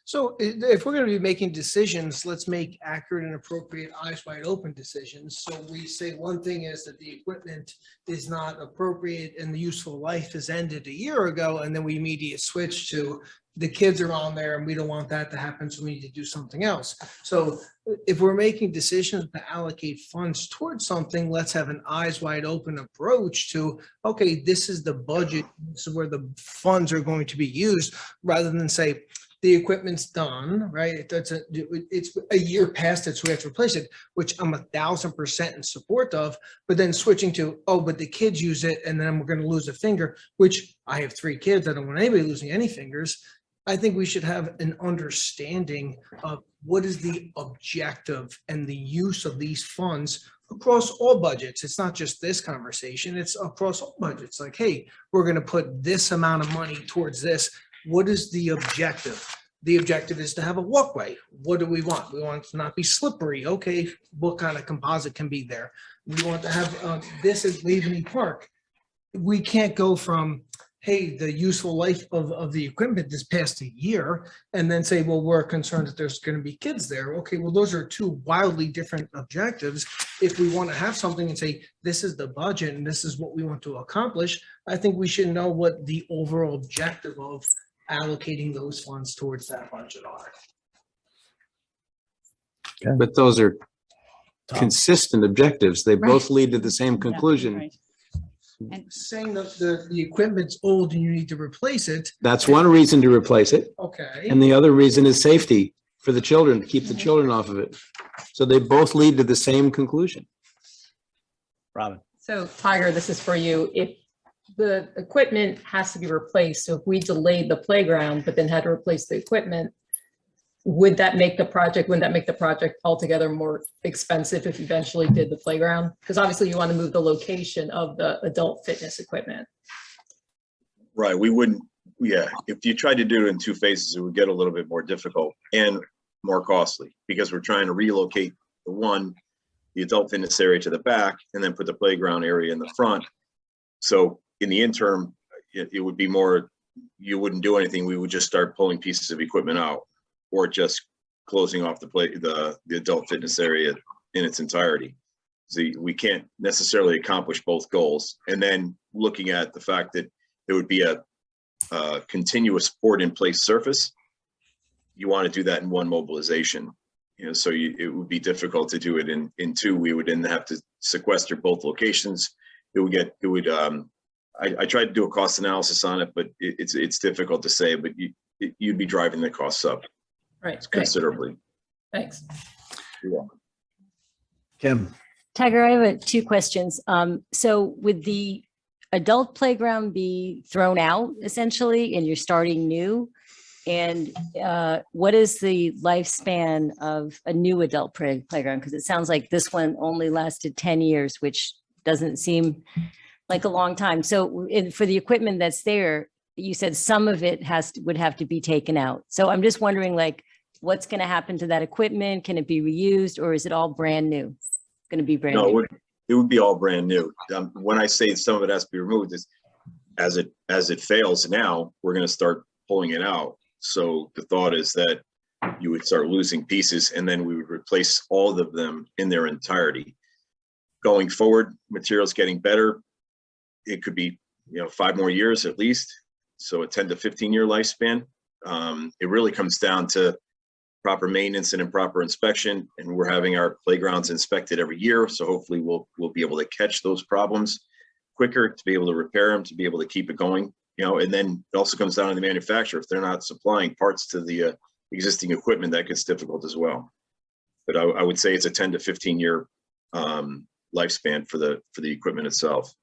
So if we're going to be making decisions, let's make accurate and appropriate, eyes wide open decisions. So we say one thing is that the equipment is not appropriate and the useful life has ended a year ago, and then we immediately switch to the kids are on there and we don't want that to happen, so we need to do something else. So if we're making decisions to allocate funds towards something, let's have an eyes wide open approach to, okay, this is the budget, this is where the funds are going to be used, rather than say, the equipment's done, right? It's a year past it, so we have to replace it, which I'm 1,000% in support of. But then switching to, oh, but the kids use it, and then we're going to lose a finger, which I have 3 kids. I don't want anybody losing any fingers. I think we should have an understanding of what is the objective and the use of these funds across all budgets. It's not just this conversation, it's across all budgets. Like, hey, we're going to put this amount of money towards this. What is the objective? The objective is to have a walkway. What do we want? We want it to not be slippery. Okay, what kind of composite can be there? We want to have this is Waveney Park. We can't go from, hey, the useful life of the equipment this past a year, and then say, well, we're concerned that there's going to be kids there. Okay, well, those are 2 wildly different objectives. If we want to have something and say, this is the budget and this is what we want to accomplish, I think we should know what the overall objective of allocating those funds towards that budget are. But those are consistent objectives. They both lead to the same Yeah, conclusion. right. And Saying that the equipment's old and you need to replace it, That's one reason to replace it. okay. And the other reason is safety for the children, to keep the children off of it. So they both lead to the same conclusion. Robin. So Tiger, this is for you. If the equipment has to be replaced, so if we delayed the playground, but then had to replace the equipment, wouldn't that make the project altogether more expensive if eventually did the playground? Because obviously you want to move the location of the adult fitness equipment. Right, we wouldn't, yeah, if you tried to do it in two phases, it would get a little bit more difficult and more costly because we're trying to relocate the adult fitness area to the back and then put the playground area in the front. So in the interim, it would be more, you wouldn't do anything. We would just start pulling pieces of equipment out or just closing off the adult fitness area in its entirety. So we can't necessarily accomplish both goals. And then looking at the fact that there would be a continuous port in place surface, you want to do that in one mobilization. You know, so it would be difficult to do it in two. We would then have to sequester both locations. I tried to do a cost analysis on it, but it's difficult to say, but you'd be driving the costs up. Right. Considerably. Thanks. You're welcome. Kim. Tiger, I have two questions. So would the adult playground be thrown out essentially and you're starting new? And what is the lifespan of a new adult playground? Because it sounds like this one only lasted 10 years, which doesn't seem like a long time. So for the equipment that's there, you said some of it would have to be taken out. So I'm just wondering, like, what's going to happen to that equipment? Can it be reused or is it all brand new? It's going to be brand new. No, it would be all brand new. When I say some of it has to be removed, is as it fails now, we're going to start pulling it out. So the thought is that you would start losing pieces and then we would replace all of them in their entirety. Going forward, materials getting better. It could be, 5 more years at least. So a 10 to 15 year lifespan. It really comes down to proper maintenance and improper inspection. And we're having our playgrounds inspected every year. So hopefully we'll be able to catch those problems quicker, to be able to repair them, to be able to keep it going. And then it also comes down to the manufacturer. If they're not supplying parts to the existing equipment, that gets difficult as well. But I would say it's a 10 to 15 year lifespan for the equipment itself.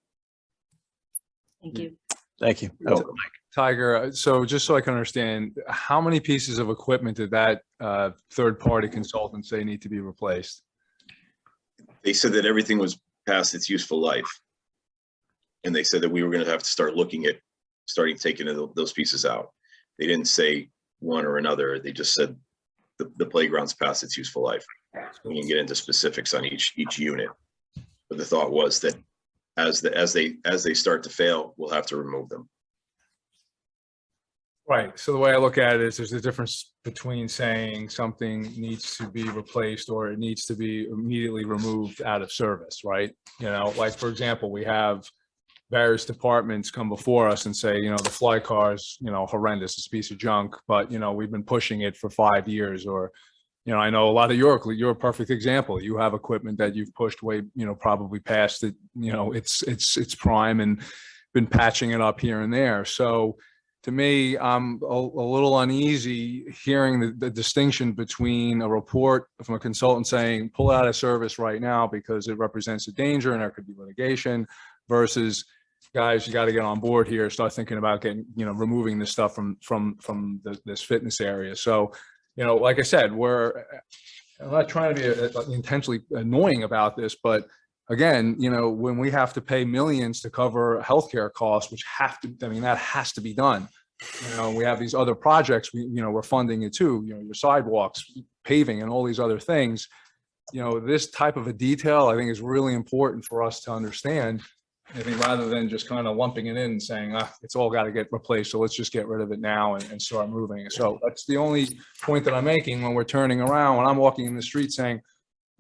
Thank you. Thank you. You're welcome. Tiger, so just so I can understand, how many pieces of equipment did that third-party consultant say need to be replaced? They said that everything was past its useful life. And they said that we were going to have to start looking at starting taking those pieces out. They didn't say one or another. They just said the playground's past its useful life. We can get into specifics on each unit. But the thought was that as they start to fail, we'll have to remove them. Right. So the way I look at it is there's a difference between saying something needs to be replaced or it needs to be immediately removed out of service, right? Like, for example, we have various departments come before us and say, the fly car's, horrendous, it's a piece of junk, but, we've been pushing it for 5 years. Or, I know a lot of you're a perfect example. You have equipment that you've pushed way, probably past it, it's prime and been patching it up here and there. So to me, I'm a little uneasy hearing the distinction between a report from a consultant saying, pull it out of service right now because it represents a danger and there could be litigation, versus, guys, you got to get on board here, start thinking about getting, removing this stuff from this fitness area. So, like I said, I'm not trying to be intentionally annoying about this, but again, when we have to pay millions to cover healthcare costs, which that has to be done. We have these other projects, we're funding it too, your sidewalks, paving and all these other things. This type of a detail, I think, is really important for us to understand. I think rather than just kind of lumping it in and saying, it's all got to get replaced, so let's just get rid of it now and start moving it. So that's the only point that I'm making when we're turning around, when I'm walking in the street saying,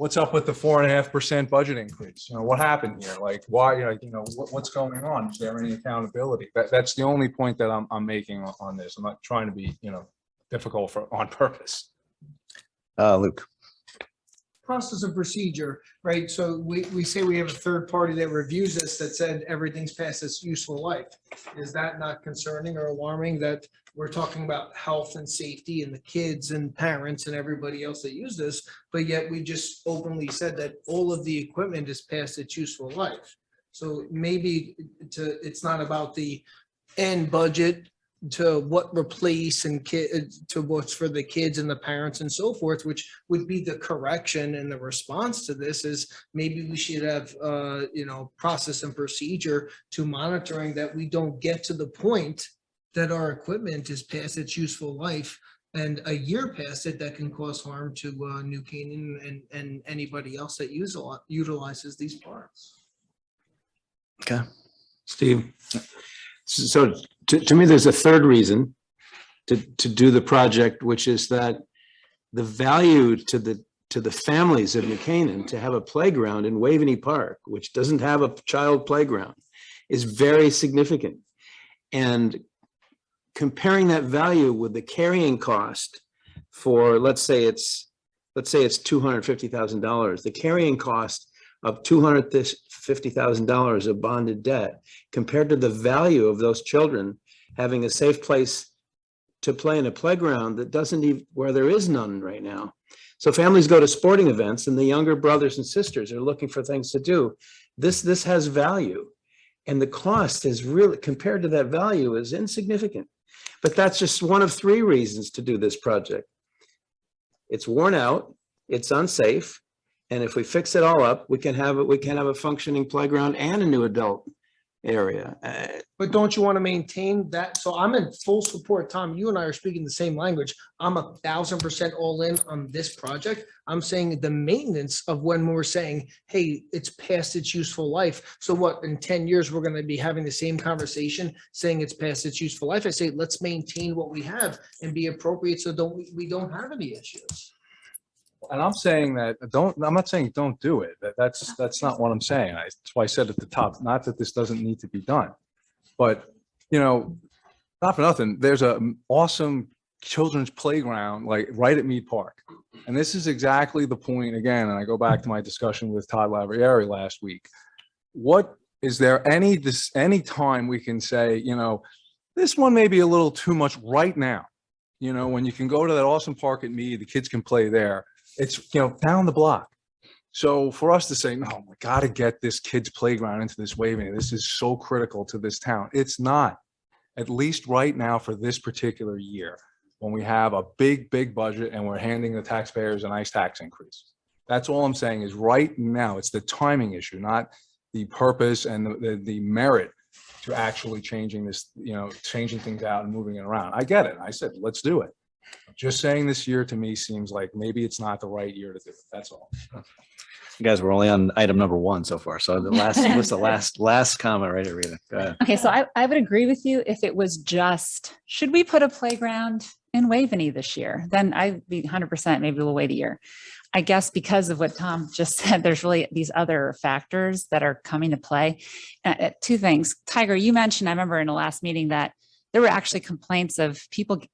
what's up with the 4.5% budget increase? You know, what happened here? Like, why, what's going on? Is there any accountability? That's the only point that I'm making on this. I'm not trying to be, difficult on purpose. Luke. Process and procedure, right? So we say we have a third party that reviews this that said everything's past its useful life. Is that not concerning or alarming that we're talking about health and safety and the kids and parents and everybody else that use this, but yet we just openly said that all of the equipment is past its useful life? So maybe it's not about the end budget to what replace and to what's for the kids and the parents and so forth, which would be the correction and the response to this is maybe we should have process and procedure to monitoring that we don't get to the point that our equipment is past its useful life and a year past it that can cause harm to New Canaan and anybody else that utilizes these parts. Okay. Steve. So to me, there's a third reason to do the project, which is that the value to the families of New Canaan to have a playground in Waveney Park, which doesn't have a child playground, is very significant. And comparing that value with the carrying cost for, let's say it's $250,000, the carrying cost of $250,000 of bonded debt compared to the value of those children having a safe place to play in a playground that doesn't even, where there is none right now. So families go to sporting events and the younger brothers and sisters are looking for things to do. This has value, and the cost is really, compared to that value, is insignificant. But that's just one of three reasons to do this project. It's worn out, it's unsafe, and if we fix it all up, we can have a functioning playground and a new adult area. But don't you want to maintain that? So I'm in full support. Tom, you and I are speaking the same language. I'm 1,000% all in on this project. I'm saying the maintenance of when we're saying, hey, it's past its useful life. So what, in 10 years, we're going to be having the same conversation saying it's past its useful life. I say, let's maintain what we have and be appropriate so we don't have any issues. And I'm saying that I'm not saying don't do it. That's not what I'm saying. That's why I said at the top, not that this doesn't need to be done, but not for nothing. There's an awesome children's playground like right at Mead Park. And this is exactly the point again. And I go back to my discussion with Todd Lavrieri last week. What is there any time we can say, this one may be a little too much right now, when you can go to that awesome park at Mead, the kids can play there. It's, down the block. So for us to say, no, we got to get this kid's playground into this Waveney. This is so critical to this town. It's not, at least right now for this particular year, when we have a big budget and we're handing the taxpayers a nice tax increase. That's all I'm saying is right now, it's the timing issue, not the purpose and the merit to actually changing this, changing things out and moving it around. I get it. I said, let's do it. Just saying this year to me seems like maybe it's not the right year to do it. That's all. You guys were only on item number 1 so far. So what's the last comment right here, Rita? Go ahead. Okay, so I would agree with you if it was just, should we put a playground in Waveney this year? Then I'd be 100%, maybe we'll wait a year. I guess because of what Tom just said, there's really these other factors that are coming to play. Two things. Tiger, you mentioned, I remember in the last meeting that there were actually complaints of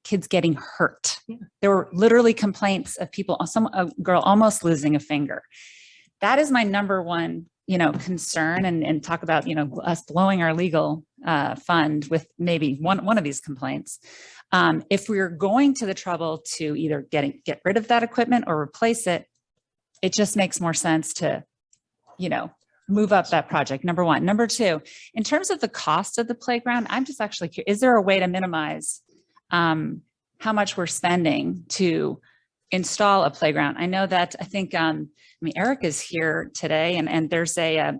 kids getting hurt. Yeah. There were literally complaints of a girl almost losing a finger. That is my number one, concern, and talk about, us blowing our legal fund with maybe one of these complaints. If we're going to the trouble to either get rid of that equipment or replace it, it just makes more sense to, move up that project, number one. Number two, in terms of the cost of the playground, I'm just actually curious, is there a way to minimize how much we're spending to install a playground? I know that Eric is here today, and there's the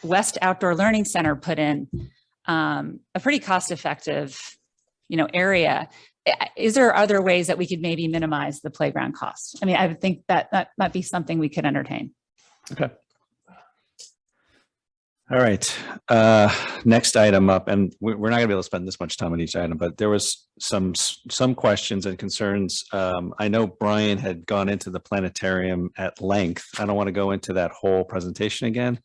West Outdoor Learning Center put in a pretty cost-effective, area. Is there other ways that we could maybe minimize the playground cost? I mean, I would think that might be something we could entertain. Okay. All right, next item up, and we're not gonna be able to spend this much time on each item, but there was some questions and concerns. I know Brian had gone into the planetarium at length. I don't want to go into that whole presentation again.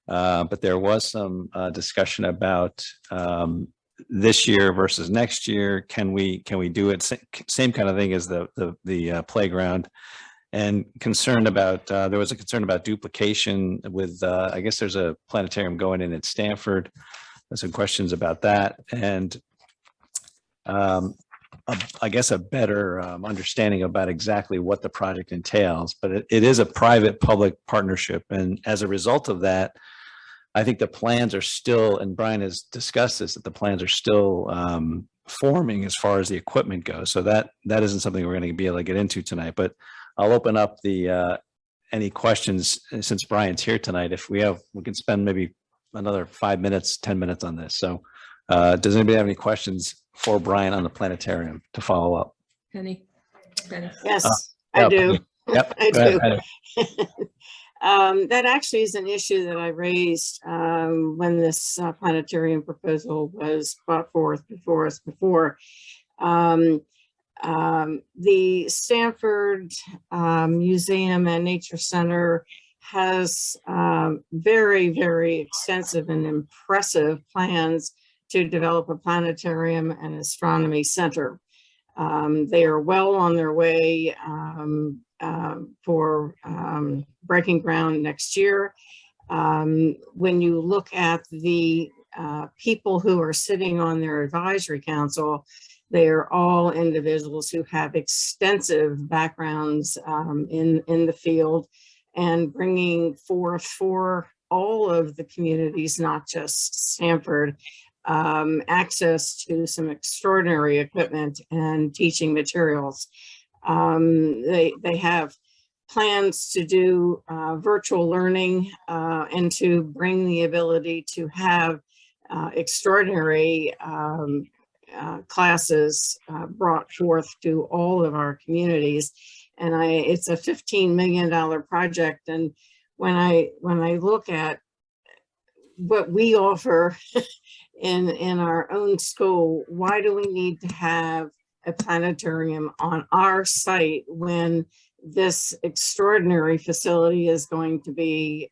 But there was some discussion about this year versus next year. Can we do it? Same kind of thing as the playground. And concerned about, there was a concern about duplication with, I guess there's a planetarium going in at Stanford. There's some questions about that. And I guess a better understanding about exactly what the project entails. But it is a private-public partnership. And as a result of that, I think the plans are still, and Brian has discussed this, that the plans are still forming as far as the equipment goes. So that isn't something we're going to be able to get into tonight. But I'll open up the any questions since Brian's here tonight. If we can spend maybe another 5 minutes, 10 minutes on this. So does anybody have any questions for Brian on the planetarium to follow up? Penny? Yes, I do. Yep. I Go ahead, do. Penny. That actually is an issue that I raised when this planetarium proposal was brought forth before us before. The Stanford Museum and Nature Center has very, very extensive and impressive plans to develop a planetarium and astronomy center. They are well on their way for breaking ground next year. When you look at the people who are sitting on their advisory council, they are all individuals who have extensive backgrounds in the field and bringing forth for all of the communities, not just Stanford, access to some extraordinary equipment and teaching materials. They have plans to do virtual learning and to bring the ability to have extraordinary classes brought forth to all of our communities. And it's a $15 million project. And when I look at what we offer in our own school, why do we need to have a planetarium on our site when this extraordinary facility is going to be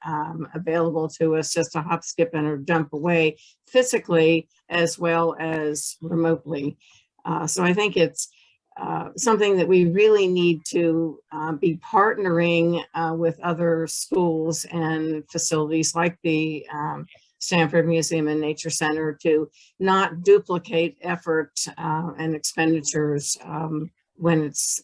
available to us just a hop, skip, and a jump away, physically as well as remotely? So I think it's something that we really need to be partnering with other schools and facilities like the Stanford Museum and Nature Center to not duplicate effort and expenditures when it's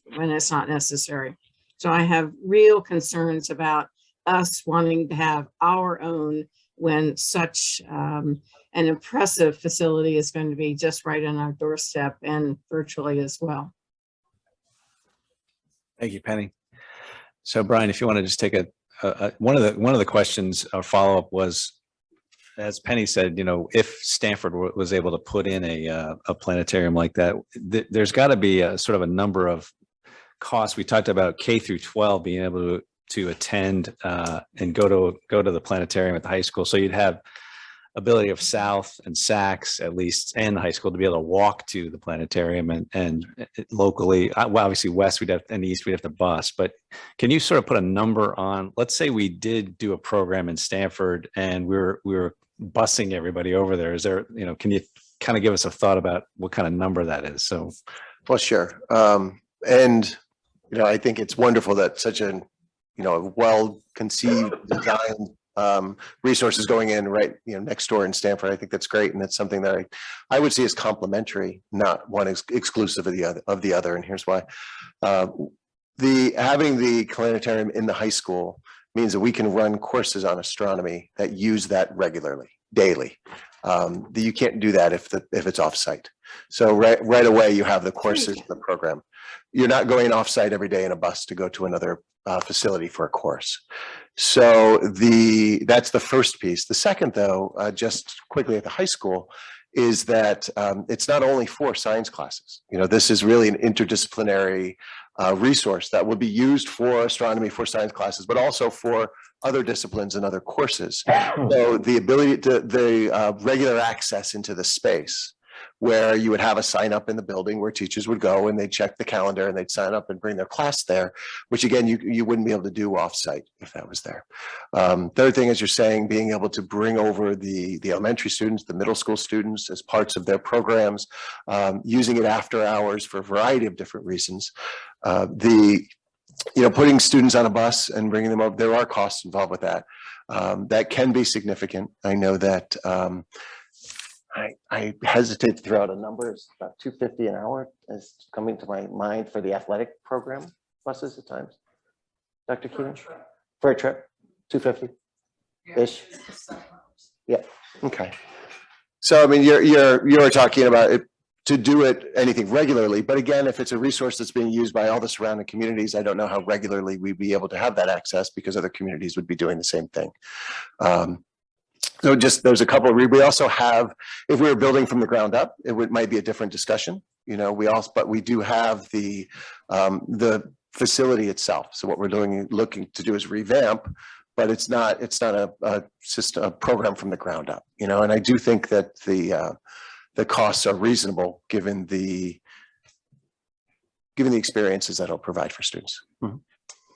not necessary. So I have real concerns about us wanting to have our own when such an impressive facility is going to be just right on our doorstep and virtually as well. Thank you, Penny. So Brian, if you want to just take one of the questions or follow up was, as Penny said, if Stanford was able to put in a planetarium like that, there's got to be a sort of a number of costs. We talked about K through 12 being able to attend and go to the planetarium at the high school. So you'd have ability of South and Saks at least, and the high school to be able to walk to the planetarium and locally. Well, obviously West and East we'd have to bus. But can you sort of put a number on? Let's say we did do a program in Stanford and we were busing everybody over there. Is there, can you kind of give us a thought about what kind of number that is? So, well, sure. And I think it's wonderful that such a well-conceived, designed resources going in right next door in Stanford. I think that's great, and that's something that I would see as complementary, not one exclusive of the other. And here's why: having the planetarium in the high school means that we can run courses on astronomy that use that regularly, daily. You can't do that if it's offsite. So right away you have the courses, the program. You're not going offsite every day in a bus to go to another facility for a course. So that's the first piece. The second, though, just quickly at the high school, is that it's not only for science classes. You know, this is really an interdisciplinary resource that will be used for astronomy, for science classes, but also for other disciplines and other courses. So the ability to, the regular access into the space where you would have a sign up in the building where teachers would go and they'd check the calendar and they'd sign up and bring their class there, which again, you wouldn't be able to do offsite if that was there. The other thing, as you're saying, being able to bring over the elementary students, the middle school students as parts of their programs, using it after hours for a variety of different reasons. Putting students on a bus and bringing them up, there are costs involved with that. That can be significant. I know that I hesitate to throw out a number. It's about $250 an hour is coming to my mind for the athletic program buses at times. Dr. Keenan? For a trip, $250-ish? Yeah, okay. So, I mean, you're talking about it to do it anything regularly, but again, if it's a resource that's being used by all the surrounding communities, I don't know how regularly we'd be able to have that access because other communities would be doing the same thing. So just there's a couple of, we also have, if we were building from the ground up, might be a different discussion. You know, but we do have the facility itself. So what we're looking to do is revamp, but it's not a system, a program from the ground up, you know, and I do think that the costs are reasonable given the experiences that it'll provide for students. Mm-hmm.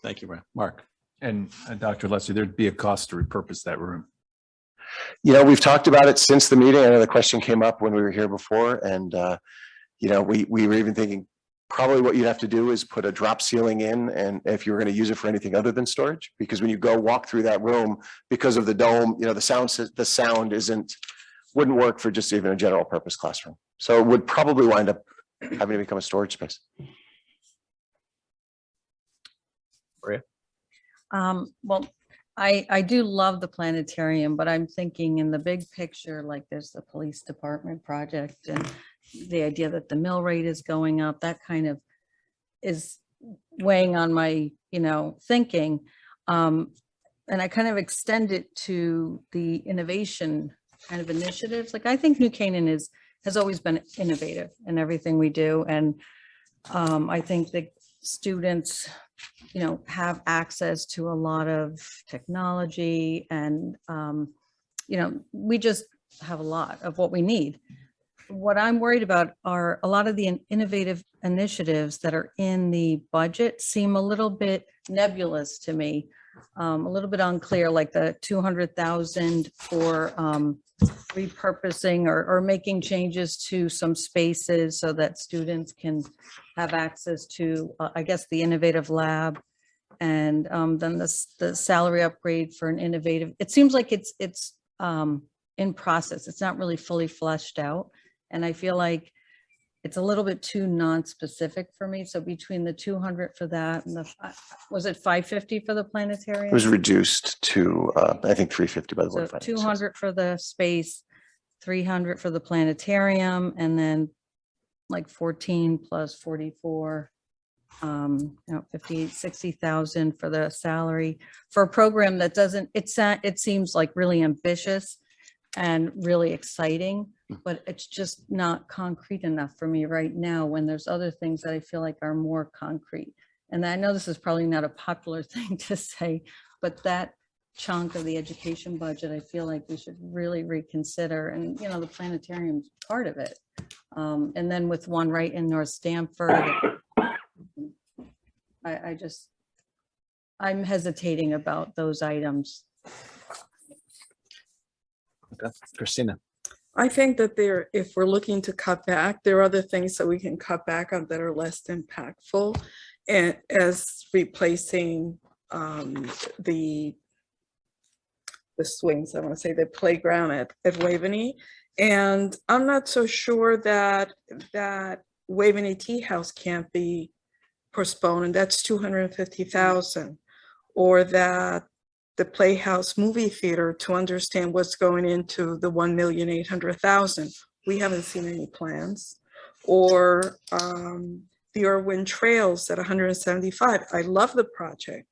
Thank you, Brian. Mark. And Dr. Leslie, there'd be a cost to repurpose that room. You know, we've talked about it since the meeting. I know the question came up when we were here before, and you know, we were even thinking probably what you'd have to do is put a drop ceiling in, and if you were going to use it for anything other than storage, because when you go walk through that room, because of the dome, you know, the sound wouldn't work for just even a general purpose classroom. So it would probably wind up having to become a storage space. Maria? Well, I do love the planetarium, but I'm thinking in the big picture, like there's the police department project and the idea that the mill rate is going up, that kind of is weighing on my, you know, thinking. And I kind of extend it to the innovation kind of initiatives. Like I think New Canaan has always been innovative in everything we do. And I think that students, you know, have access to a lot of technology and, you know, we just have a lot of what we need. What I'm worried about are a lot of the innovative initiatives that are in the budget seem a little bit nebulous to me, a little bit unclear, like the 200,000 for repurposing or making changes to some spaces so that students can have access to, I guess, the innovative lab, and then the salary upgrade for an innovative. It seems like it's in process. It's not really fully fleshed out, and I feel like it's a little bit too non-specific for me. So between the 200 for that and was it 550 for the planetarium? It was reduced to I think 350 by the board. So 200 for the space, 300 for the planetarium, and then like 14 plus 44, you know, 60,000 for the salary for a program that doesn't, it seems like really ambitious and really exciting, but it's just not concrete enough for me right now when there's other things that I feel like are more concrete. And I know this is probably not a popular thing to say, but that chunk of the education budget, I feel like we should really reconsider. And, you know, the planetarium's part of it. And then with one right in North Stamford, I'm hesitating about those items. Okay. Christina. I think that if we're looking to cut back, there are other things that we can cut back on that are less impactful, and as replacing the swings, I want to say the playground at Waveney. And I'm not so sure that Waveney Tea House can't be postponed, and that's 250,000, or that the Playhouse movie theater, to understand what's going into the 1,800,000. We haven't seen any plans. Or the Irwin Trails at 175. I love the project,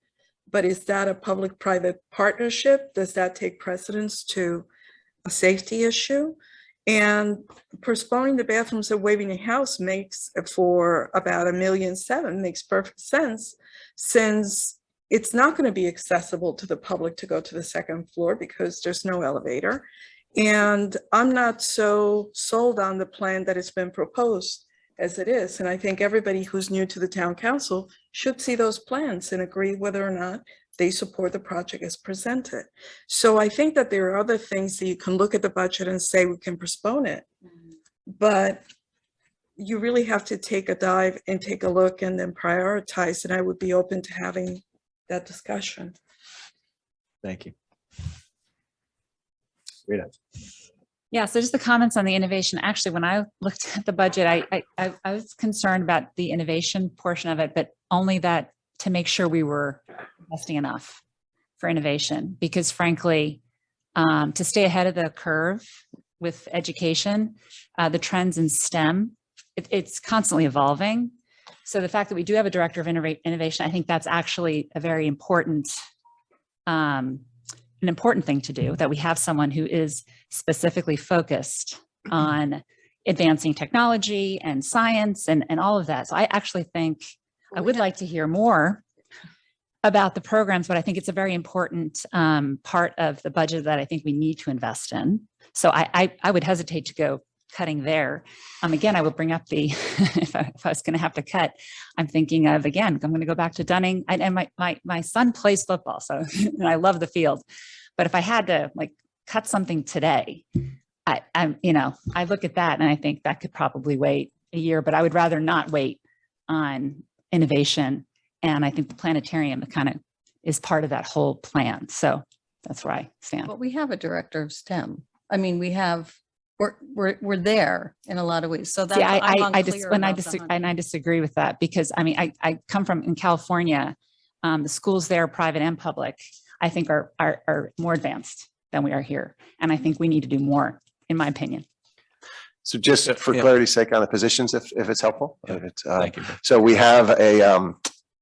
but is that a public-private partnership? Does that take precedence to a safety issue? And postponing the bathrooms at Waveney House makes for about $1.7 million makes perfect sense, since it's not going to be accessible to the public to go to the second floor because there's no elevator. And I'm not so sold on the plan that has been proposed as it is. And I think everybody who's new to the town council should see those plans and agree whether or not they support the project as presented. So I think that there are other things that you can look at the budget and say we can postpone it. But you really have to take a dive and take a look and then prioritize. And I would be open to having that discussion. Thank you. Rita. Yeah, so just the comments on the innovation. Actually, when I looked at the budget, I was concerned about the innovation portion of it, but only that to make sure we were investing enough for innovation. Because frankly, to stay ahead of the curve with education, the trends in STEM, it's constantly evolving. So the fact that we do have a director of innovation, I think that's actually a very important an important thing to do, that we have someone who is specifically focused on advancing technology and science and all of that. So I actually think I would like to hear more about the programs, but I think it's a very important part of the budget that I think we need to invest in. So I would hesitate to go cutting there. Again, I would bring up the, if I was going to have to cut, I'm thinking of, again, I'm going to go back to Dunning, and my son plays football, so and I love the field. But if I had to like cut something today, I look at that and I think that could probably wait a year, but I would rather not wait on innovation. And I think the planetarium kind of is part of that whole plan. So that's where I stand. But we have a director of STEM. I mean, we're there in a lot of ways. So that's, I disagree with that, because I mean, I come from in California, the schools there, private and public, I think are more advanced than we are here. And I think we need to do more, in my opinion. So just for clarity's sake on the positions, if it's helpful. Thank you. So we have a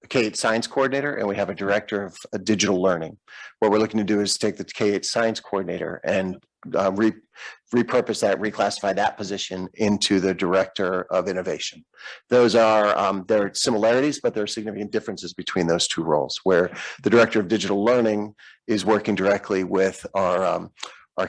K-8 science coordinator and we have a director of digital learning. What we're looking to do is take the K-8 science coordinator and repurpose that, reclassify that position into the director of innovation. Those are, there are similarities, but there are significant differences between those two roles, where the director of digital learning is working directly with our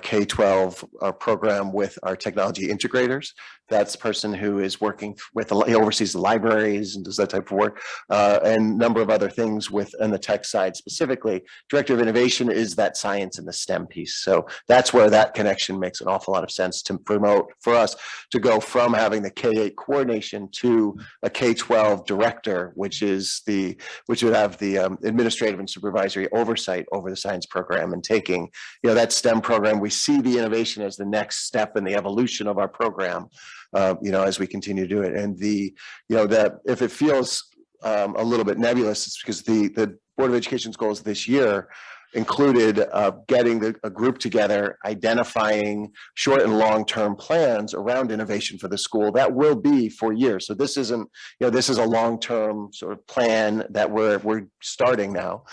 K-12 program with our technology integrators. That's the person who is working with, he oversees the libraries and does that type of work, and a number of other things on the tech side specifically. Director of innovation is that science and the STEM piece. So that's where that connection makes an awful lot of sense to promote for us to go from having the K-8 coordination to a K-12 director, which would have the administrative and supervisory oversight over the science program and taking, that STEM program. We see the innovation as the next step in the evolution of our program, as we continue to do it. And that if it feels a little bit nebulous, it's because the Board of Education's goals this year included getting a group together, identifying short and long-term plans around innovation for the school that will be for years. So this isn't, this is a long-term sort of plan that we're starting now.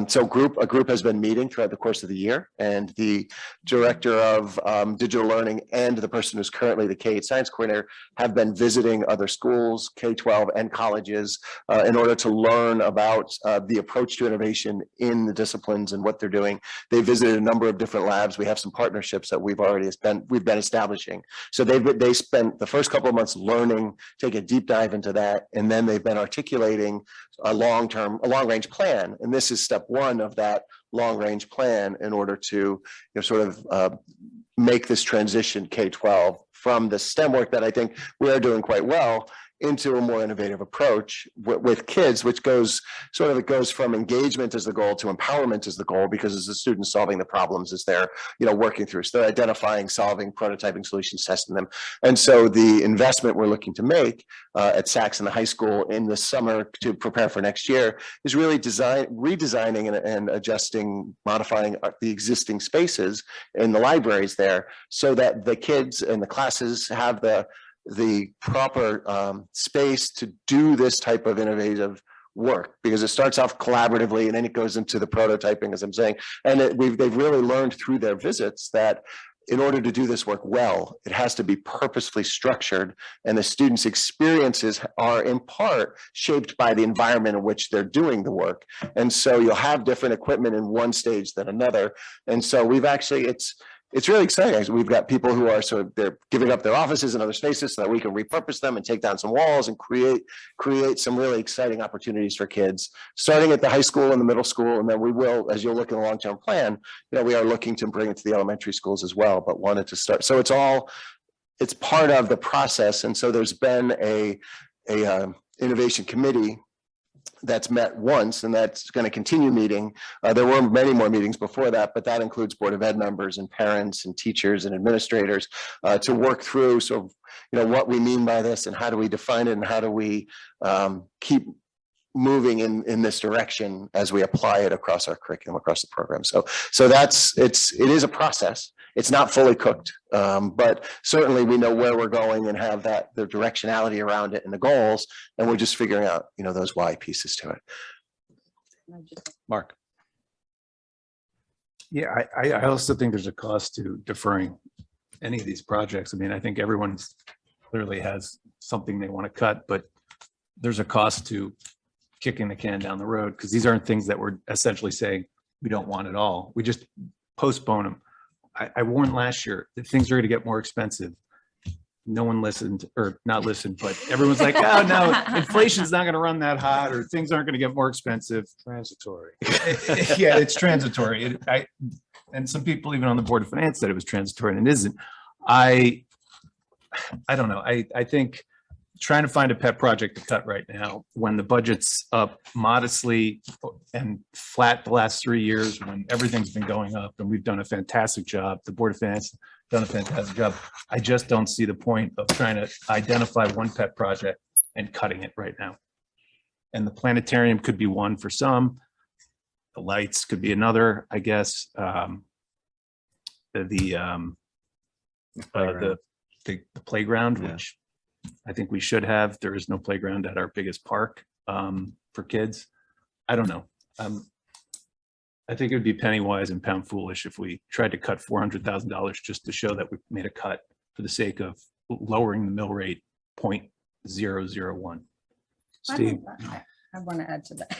So a group has been meeting throughout the course of the year, and the director of digital learning and the person who's currently the K-8 science coordinator have been visiting other schools, K-12 and colleges, in order to learn about the approach to innovation in the disciplines and what they're doing. They visited a number of different labs. We have some partnerships that we've been establishing. So they spent the first couple of months learning, taking a deep dive into that, and then they've been articulating a long-range plan. And this is step one of that long-range plan in order to make this transition K-12 from the STEM work that I think we are doing quite well into a more innovative approach with kids, which goes from engagement as the goal to empowerment as the goal, because as the students solving the problems as they're working through, so they're identifying, solving, prototyping solutions, testing them. And so the investment we're looking to make at Saxon High School in the summer to prepare for next year is really redesigning and adjusting, modifying the existing spaces in the libraries there, so that the kids and the classes have the proper space to do this type of innovative work, because it starts off collaboratively and then it goes into the prototyping, as I'm saying. And they've really learned through their visits that in order to do this work well, it has to be purposefully structured, and the students' experiences are in part shaped by the environment in which they're doing the work. And so you'll have different equipment in one stage than another. And so we've actually, it's really exciting. We've got people who are they're giving up their offices and other spaces so that we can repurpose them and take down some walls and create some really exciting opportunities for kids, starting at the high school and the middle school. And then we will, as you'll look in the long-term plan, we are looking to bring it to the elementary schools as well, but wanted to start. So it's part of the process. And so there's been a innovation committee that's met once, and that's going to continue meeting. There were many more meetings before that, but that includes Board of Ed members and parents and teachers and administrators to work through what we mean by this and how do we define it and how do we keep moving in this direction as we apply it across our curriculum, across the program. So it is a process. It's not fully cooked, but certainly we know where we're going and have the directionality around it and the goals, and we're just figuring out, those why pieces to it. Mark. Yeah, I also think there's a cost to deferring any of these projects. I mean, I think everyone clearly has something they want to cut, but there's a cost to kicking the can down the road, because these aren't things that we're essentially saying we don't want at all. We just postpone them. I warned last year that things are going to get more expensive. No one listened, or not listened, but everyone's like, oh no, inflation's not going to run that hot, or things aren't going to get more expensive. Transitory. Yeah, it's transitory. And some people even on the Board of Finance said it was transitory, and it isn't. I don't know. I think trying to find a pet project to cut right now when the budget's up modestly and flat the last 3 years, when everything's been going up and we've done a fantastic job, the Board of Finance done a fantastic job. I just don't see the point of trying to identify one pet project and cutting it right now. And the planetarium could be one for some. The lights could be another, I guess. The playground, which I think we should have. There is no playground at our biggest park for kids. I don't know. I think it would be penny wise and pound foolish if we tried to cut $400,000 just to show that we made a cut for the sake of lowering the mill rate 0.001. Steve. I want to add to that.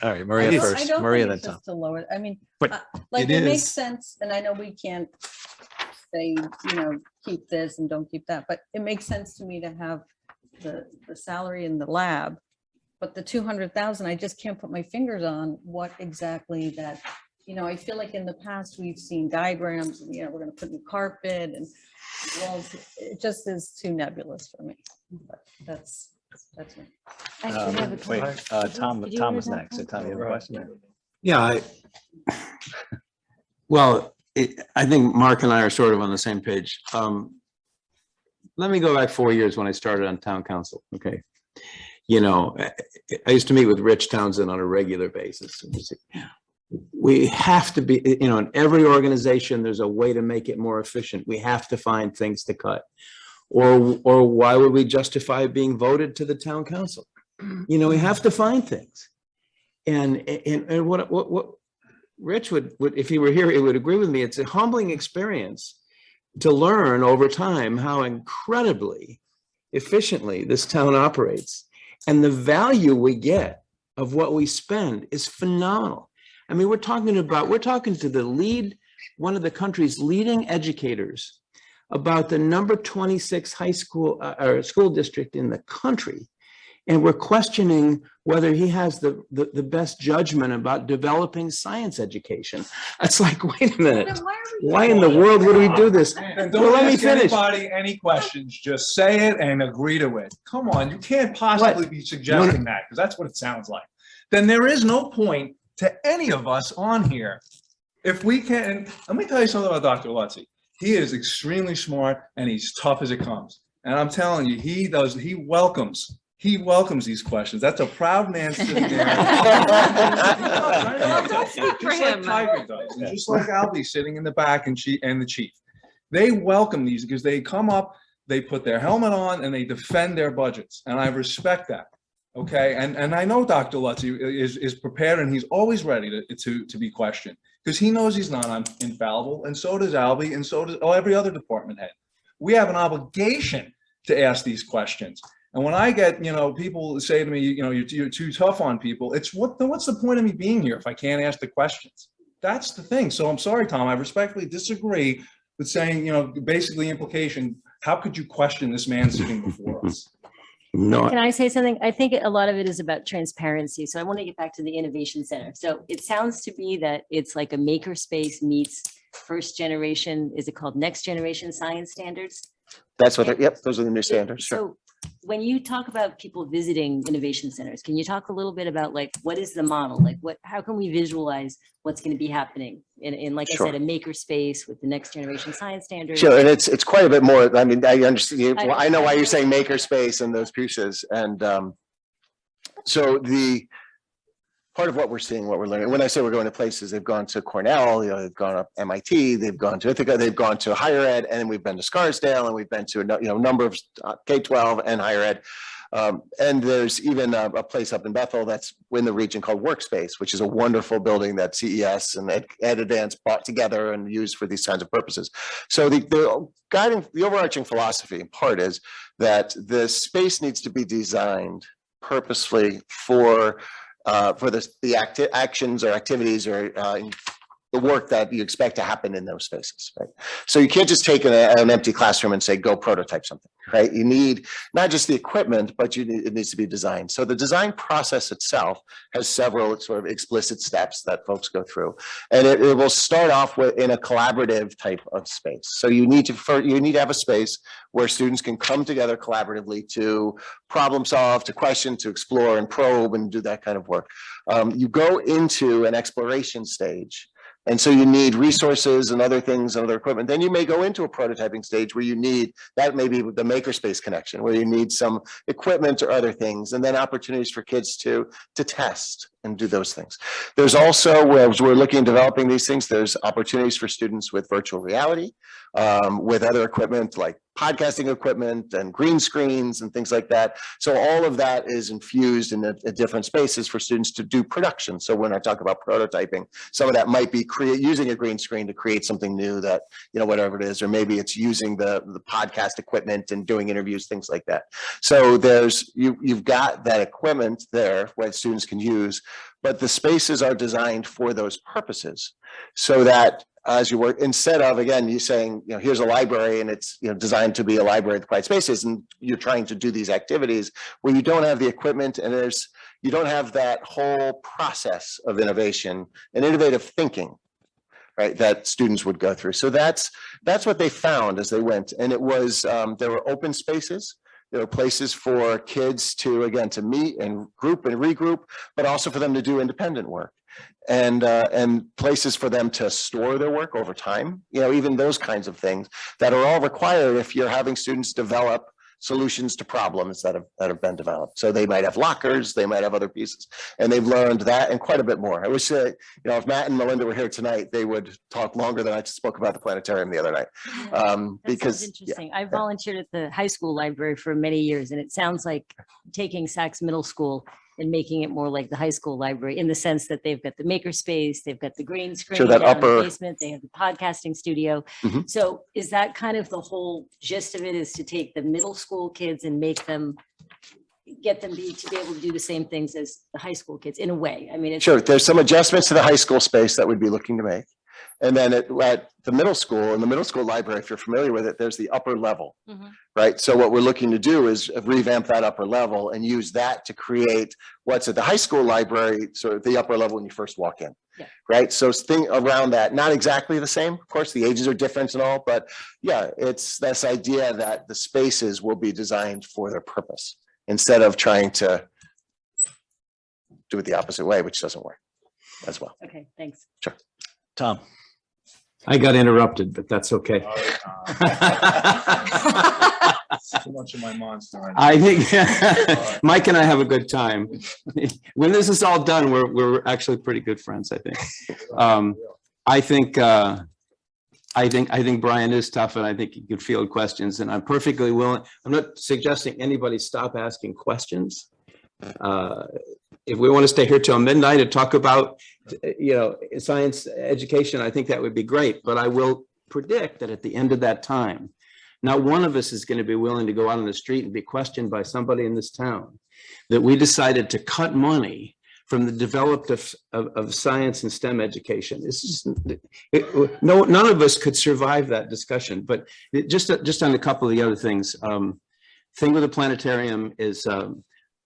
All right, Maria first. I don't Maria, think then it's Tom. just to lower, I mean, But like it it makes is. sense, and I know we can't say, keep this and don't keep that, but it makes sense to me to have the salary in the lab. But the 200,000, I just can't put my fingers on what exactly that, I feel like in the past we've seen diagrams and, we're going to put new carpet and walls. It just is too nebulous for me. But that's me. I should have a Wait, comment. Tom Did you was want to next. So Tom, you have a question? Yeah, I think Mark and I are sort of on the same page. Let me go back 4 years when I started on town council. Okay. I used to meet with Rich Townsend on a regular basis. We have to be, in every organization, there's a way to make it more efficient. We have to find things to cut. Or why would we justify being voted to the town council? We have to find things. And what Rich would, if he were here, he would agree with me. It's a humbling experience to learn over time how incredibly efficiently this town operates. And the value we get of what we spend is phenomenal. I mean, we're talking to the one of the country's leading educators about the number 26 high school or school district in the country. And we're questioning whether he has the best judgment about developing science education. It's like, wait a minute, why in the world would we do this? Then Well, don't let me ask finish. anybody any questions. Just say it and agree to it. Come on, you can't possibly be suggesting that, because that's what it sounds like. Then there is no point to any of us on here. If we can, let me tell you something about Dr. Lutzy. He is extremely smart and he's tough as it comes. And I'm telling you, he welcomes these questions. That's a proud man sitting there. Just like Tiger does, and just like Albie sitting in the back and the chief. They welcome these because they come up, they put their helmet on, and they defend their budgets. And I respect that. Okay, and I know Dr. Lutzy is prepared and he's always ready to be questioned because he knows he's not infallible, and so does Albie, and so does every other department head. We have an obligation to ask these questions. And when I get, people say to me, you're too tough on people, it's what's the point of me being here if I can't ask the questions? That's the thing. So I'm sorry, Tom, I respectfully disagree with saying, basically implication, how could you question this man sitting before us? Can I say something? I think a lot of it is about transparency. So I want to get back to the Innovation Center. So it sounds to me that it's like a makerspace meets first generation, is it called next generation science standards? That's what, yep, those are the new standards. Sure. So when you talk about people visiting innovation centers, can you talk a little bit about like, what is the model? Like how can we visualize what's going to be happening in like Sure. I said, a makerspace with the next generation science standards? Sure, and it's quite a bit more. I mean, I understand. Well, I know why you're saying makerspace and those pieces. And so the part of what we're seeing, what we're learning, when I say we're going to places, they've gone to Cornell, they've gone up MIT, they've gone to Ithaca, they've gone to higher ed, and we've been to Scarsdale, and we've been to a number of K-12 and higher ed. And there's even a place up in Bethel that's in the region called Workspace, which is a wonderful building that CES and Ed Advance brought together and used for these kinds of purposes. So the overarching philosophy in part is that the space needs to be designed purposefully for the actions or activities or the work that you expect to happen in those spaces, right? So you can't just take an empty classroom and say, go prototype something, right? You need not just the equipment, but it needs to be designed. So the design process itself has several sort of explicit steps that folks go through. And it will start off in a collaborative type of space. So you need to have a space where students can come together collaboratively to problem solve, to question, to explore and probe and do that kind of work. You go into an exploration stage. And so you need resources and other things and other equipment. Then you may go into a prototyping stage where you need, that may be the makerspace connection, where you need some equipment or other things, and then opportunities for kids to test and do those things. There's also, as we're looking at developing these things, there's opportunities for students with virtual reality, with other equipment like podcasting equipment and green screens and things like that. So all of that is infused in different spaces for students to do production. So when I talk about prototyping, some of that might be using a green screen to create something new that, whatever it is, or maybe it's using the podcast equipment and doing interviews, things like that. So you've got that equipment there where students can use, but the spaces are designed for those purposes so that as you work, instead of, again, you saying, here's a library and it's designed to be a library with quiet spaces, and you're trying to do these activities where you don't have the equipment and you don't have that whole process of innovation and innovative thinking, right, that students would go through. So that's what they found as they went. And it was, there were open spaces. There were places for kids to meet and group and regroup, but also for them to do independent work. And places for them to store their work over time, even those kinds of things that are all required if you're having students develop solutions to problems that have been developed. So they might have lockers, they might have other pieces, and they've learned that and quite a bit more. I wish that, if Matt and Melinda were here tonight, they would talk longer than I spoke about the planetarium the other night. Because interesting. I volunteered at the high school library for many years, and it sounds like taking Sachs Middle School and making it more like the high school library in the sense that they've got the makerspace, they've got the green screen Sure, that down in upper the basement, they have the podcasting studio. Mhm. So is that kind of the whole gist of it, is to take the middle school kids and get them to be able to do the same things as the high school kids in a way? I mean, it's Sure, there's some adjustments to the high school space that we'd be looking to make. And then at the middle school, in the middle school library, if you're familiar with it, there's the upper level, right? So what we're looking to do is revamp that upper level and use that to create what's at the high school library, sort of the upper level when you first walk in, right? So think around that, not exactly the same. Of course, the ages are different and all, but yeah, it's this idea that the spaces will be designed for their purpose instead of trying to do it the opposite way, which doesn't work as well. Okay, thanks. Sure. Tom. I got interrupted, but that's okay. So much of my monster. I think Mike and I have a good time. When this is all done, we're actually pretty good friends, I think. I think Brian is tough, and I think he could field questions, and I'm perfectly willing. I'm not suggesting anybody stop asking questions, If we want to stay here till midnight and talk about, science education, I think that would be great. But I will predict that at the end of that time, not one of us is going to be willing to go out on the street and be questioned by somebody in this town that we decided to cut money from the developed of science and STEM education. It's just, none of us could survive that discussion. But just on a couple of the other things, thing with the planetarium is,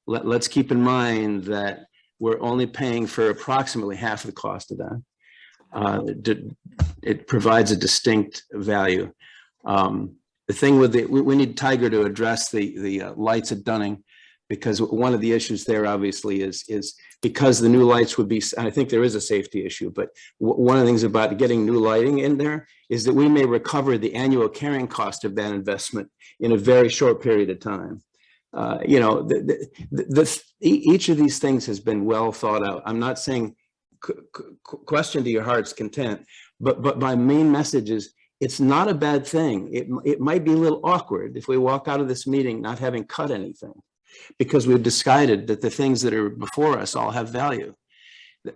let's keep in mind that we're only paying for approximately half of the cost of that. It provides a distinct value. The thing with we need Tiger to address the lights at Dunning, because one of the issues there obviously is because the new lights would be, and I think there is a safety issue, but one of the things about getting new lighting in there is that we may recover the annual carrying cost of that investment in a very short period of time. Each of these things has been well thought out. I'm not saying question to your heart's content, but my main message is it's not a bad thing. It might be a little awkward if we walk out of this meeting not having cut anything, because we've decided that the things that are before us all have value.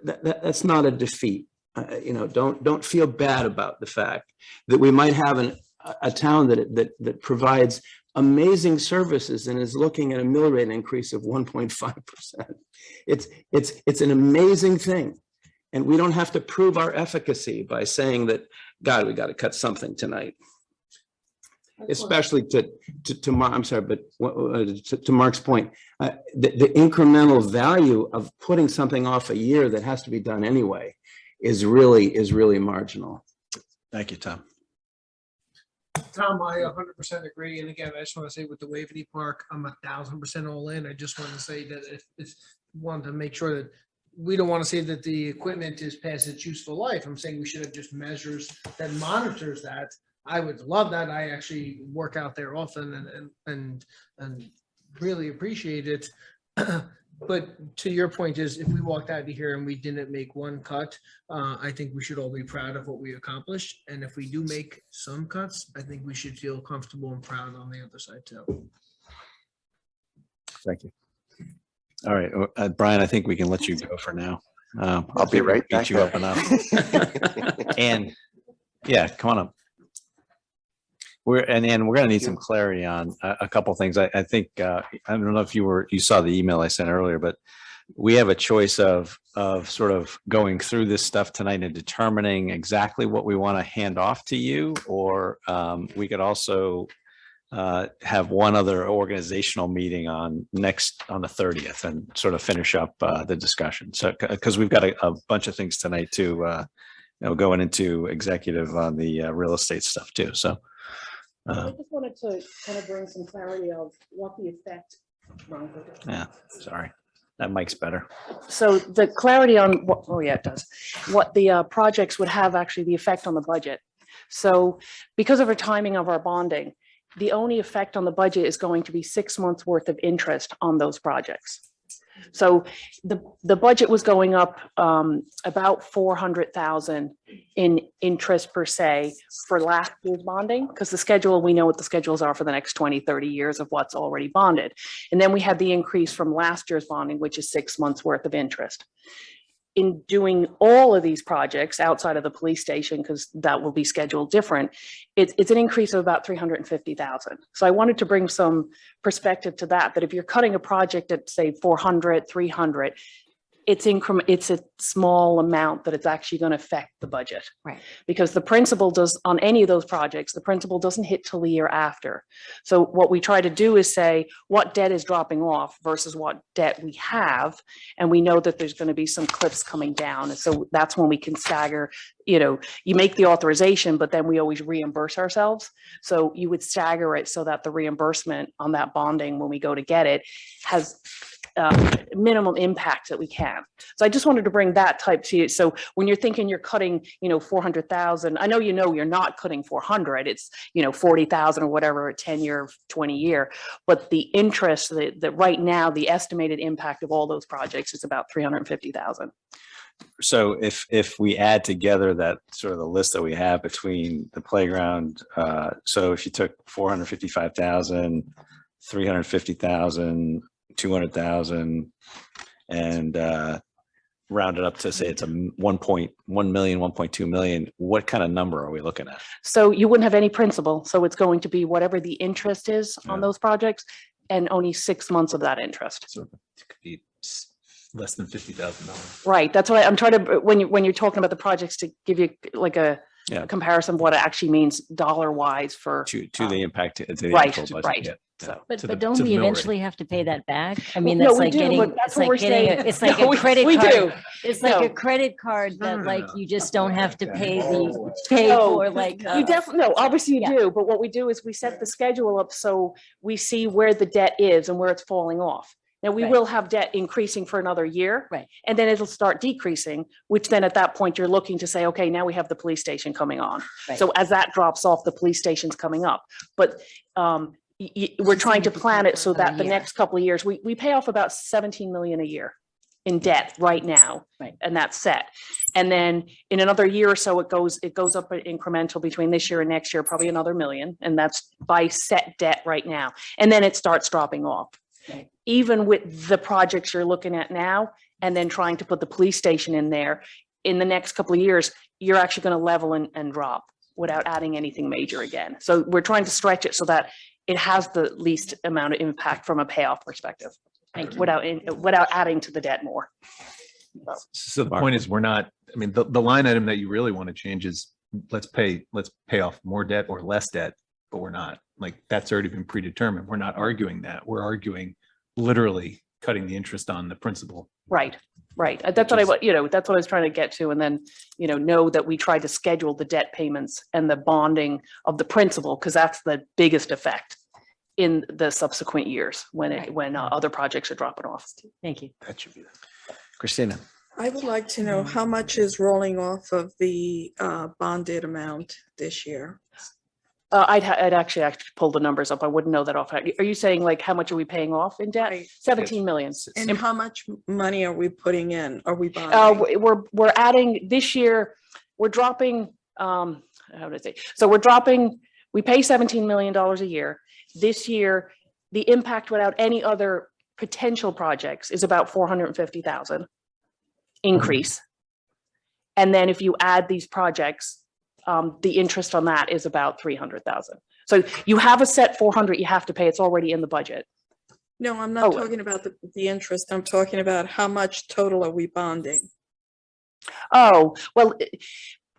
That's not a defeat. Don't feel bad about the fact that we might have a town that provides amazing services and is looking at a mill rate increase of 1.5%. It's an amazing thing. And we don't have to prove our efficacy by saying that, God, we got to cut something tonight. Especially to Mark, I'm sorry, but to Mark's point, the incremental value of putting something off a year that has to be done anyway is really marginal. Thank you, Tom. Tom, I 100% agree. And again, I just want to say with the Waverly Park, I'm 1000% all in. I just want to say that if want to make sure that we don't want to say that the equipment is past its useful life. I'm saying we should have just measures that monitors that. I would love that. I actually work out there often and really appreciate it. But to your point is, if we walked out of here and we didn't make one cut, I think we should all be proud of what we accomplished. And if we do make some cuts, I think we should feel comfortable and proud on the other side too. Thank you. All right, Brian, I think we can let you go for now. I'll be right back. Beat you up enough. And yeah, come on up. We're going to need some clarity on a couple of things. I think I don't know if you saw the email I sent earlier, but we have a choice of sort of going through this stuff tonight and determining exactly what we want to hand off to you, or we could also have one other organizational meeting on the 30th and sort of finish up the discussion. So because we've got a bunch of things tonight too, going into executive on the real estate stuff too. So. I just wanted to kind of bring some clarity of what the effect. Yeah, sorry. That mic's better. So the clarity on what, oh yeah, it does. What the projects would have actually the effect on the budget. So because of our timing of our bonding, the only effect on the budget is going to be 6 months worth of interest on those projects. So the budget was going up about 400,000 in interest per se for last year's bonding, because the schedule, we know what the schedules are for the next 20, 30 years of what's already bonded. And then we had the increase from last year's bonding, which is 6 months worth of interest. In doing all of these projects outside of the police station, because that will be scheduled different, it's an increase of about 350,000. So I wanted to bring some perspective to that if you're cutting a project at say 400, 300, it's a small amount that it's actually going to affect the budget. Right. Because the principal does, on any of those projects, the principal doesn't hit till the year after. So what we try to do is say what debt is dropping off versus what debt we have. And we know that there's going to be some cliffs coming down. And so that's when we can stagger, you make the authorization, but then we always reimburse ourselves. So you would stagger it so that the reimbursement on that bonding when we go to get it has minimum impact that we can. So I just wanted to bring that type to you. So when you're thinking you're cutting, 400,000, I know you're not cutting 400, it's 40,000 or whatever, a 10-year, 20-year, but the interest that right now, the estimated impact of all those projects is about 350,000. So if we add together that sort of the list that we have between the playground, so if you took 455,000, 350,000, 200,000 and round it up to say it's a 1.1 million, 1.2 million, what kind of number are we looking at? So you wouldn't have any principal. So it's going to be whatever the interest is on Yeah. those projects and only 6 months of that interest. So it could be less than $50,000. Right. That's why I'm trying to, when you're talking about the projects, to give you like a comparison of what it actually means dollar wise for. To the impact, to the Right, actual budget. right. Yeah. So. But don't we eventually have to pay that back? I mean, No, that's we like do, getting, but that's it's what we're like getting, saying. it's like No, a credit we card. do. It's like No. a credit card that like you just don't have to pay pay No, for like. You definitely, no, obviously you yeah. do, but what we do is we set the schedule up so we see where the debt is and where it's falling off. Now, we Right. will have debt increasing for another year. Right. And then it'll start decreasing, which then at that point you're looking to say, okay, now we have the police station coming on. Right. So as that drops off, the police station's coming up. But we're trying to plan it so that the next couple of years, we pay off about 17 million a year in debt right now. Right. And that's set. And then in another year or so, it goes up incremental between this year and next year, probably another million. And that's by set debt right now. And then it starts dropping off. Right. Even with the projects you're looking at now, and then trying to put the police station in there, in the next couple of years, you're actually going to level and drop without adding anything major again. So we're trying to stretch it so that it has the least amount of impact from a payoff perspective, without adding to the debt more. So the point is, we're not, I mean, the line item that you really want to change is let's pay off more debt or less debt, but we're not. Like, that's already been predetermined. We're not arguing that. We're arguing literally cutting the interest on the principal. Right. That's what that's what I was trying to get to. And then, know that we try to schedule the debt payments and the bonding of the principal, because that's the biggest effect in the subsequent years when other projects are dropping off. Thank you. That should be that. Christina. I would like to know how much is rolling off of the bonded amount this year? I'd actually pull the numbers up. I wouldn't know that off. Are you saying like how much are we paying off in debt? 17 million. And how much money are we putting in? Are we bonding? We're adding this year. We're dropping. How did I say? So we're dropping. We pay $17 million a year. This year, the impact without any other potential projects is about 450,000 increase. And then if you add these projects, the interest on that is about 300,000. So you have a set 400 you have to pay. It's already in the budget. No, I'm not talking about the interest. I'm talking about how much total are we bonding? Oh, well,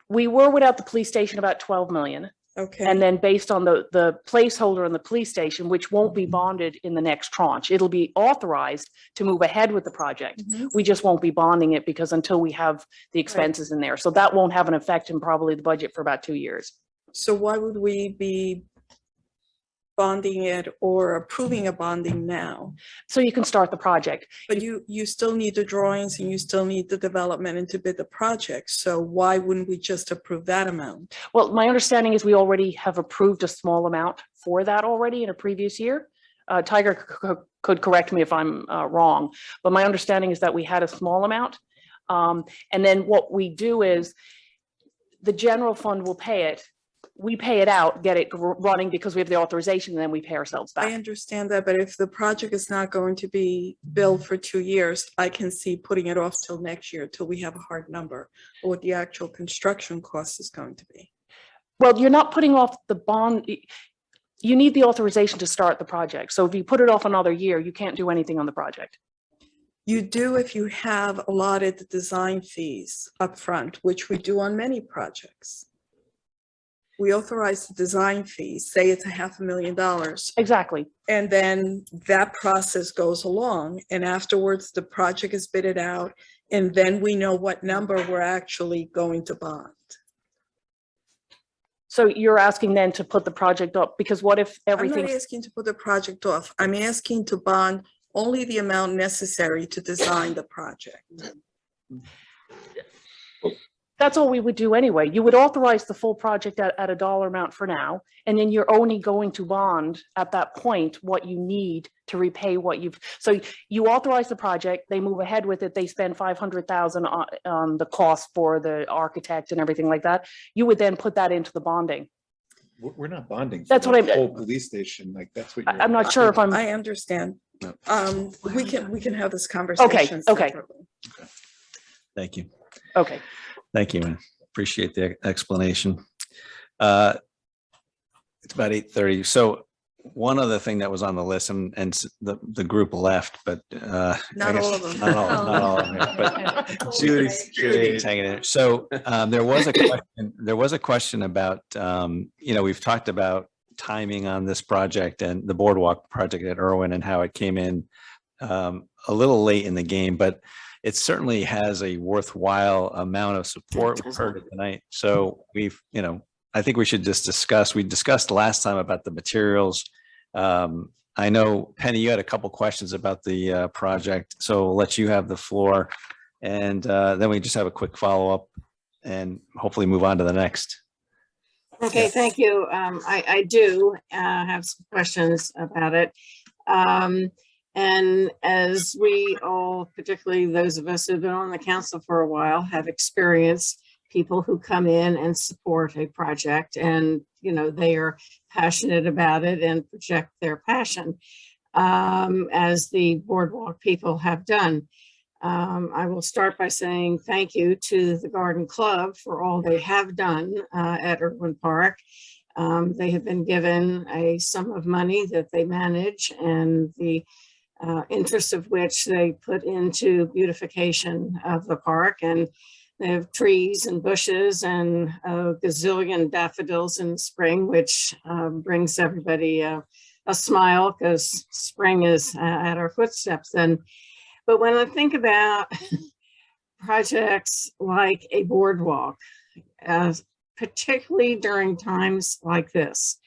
we were without the police station about 12 million. Okay. And then based on the placeholder in the police station, which won't be bonded in the next tranche, it'll be authorized to move ahead with the project. We just won't be bonding it because until we have the expenses in there. So that won't have an effect in probably the budget for about 2 years. So why would we be bonding it or approving a bonding now? So you can start the project. But you still need the drawings and you still need the development and to bid the project. So why wouldn't we just approve that amount? Well, my understanding is we already have approved a small amount for that already in a previous year. Tiger could correct me if I'm wrong, but my understanding is that we had a small amount. And then what we do is the general fund will pay it. We pay it out, get it running because we have the authorization, and then we pay ourselves back. I understand that, but if the project is not going to be billed for 2 years, I can see putting it off till next year, till we have a hard number, or what the actual construction cost is going to be. Well, you're not putting off the bond. You need the authorization to start the project. So if you put it off another year, you can't do anything on the project. You do if you have allotted the design fees upfront, which we do on many projects. We authorize the design fees, say it's $500,000. Exactly. And then that process goes along, and afterwards the project is bidded out, and then we know what number we're actually going to bond. So you're asking then to put the project up, because what if I'm everything? not asking to put the project off. I'm asking to bond only the amount necessary to design the project. That's all we would do anyway. You would authorize the full project at a dollar amount for now, and then you're only going to bond at that point what you need to repay what you've. So you authorize the project, they move ahead with it, they spend 500,000 on the cost for the architect and everything like that. You would then put that into the bonding. We're not bonding. That's what the whole police station, like that's what. I'm not sure if I'm. I understand, We can have this conversation. okay. separately. Thank you. Okay. Thank you, and appreciate the explanation. It's about 8:30. So one other thing that was on the list, and the group left, but I Not guess all of them. not all of them, but Judy's hanging in there. So there was a question about, we've talked about timing on this project and the boardwalk project at Irwin and how it came in a little late in the game, but it certainly has a worthwhile amount of support. We've heard it tonight. So I think we should just discuss, we discussed last time about the materials. I know, Penny, you had a couple questions about the project, so we'll let you have the floor. And then we just have a quick follow-up and hopefully move on to the next. Okay, thank you. I do have some questions about it. And as we all, particularly those of us who've been on the council for a while, have experienced people who come in and support a project and, they are passionate about it and project their passion, as the boardwalk people have done. I will start by saying thank you to the Garden Club for all they have done at Irwin Park. They have been given a sum of money that they manage, and the interest of which they put into beautification of the park. And they have trees and bushes and a gazillion daffodils in the spring, which brings everybody a smile because spring is at our footsteps. But when I think about projects like a boardwalk, particularly during times like this,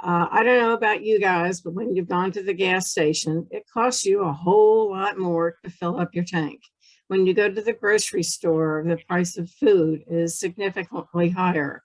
I don't know about you guys, but when you've gone to the gas station, it costs you a whole lot more to fill up your tank. When you go to the grocery store, the price of food is significantly higher.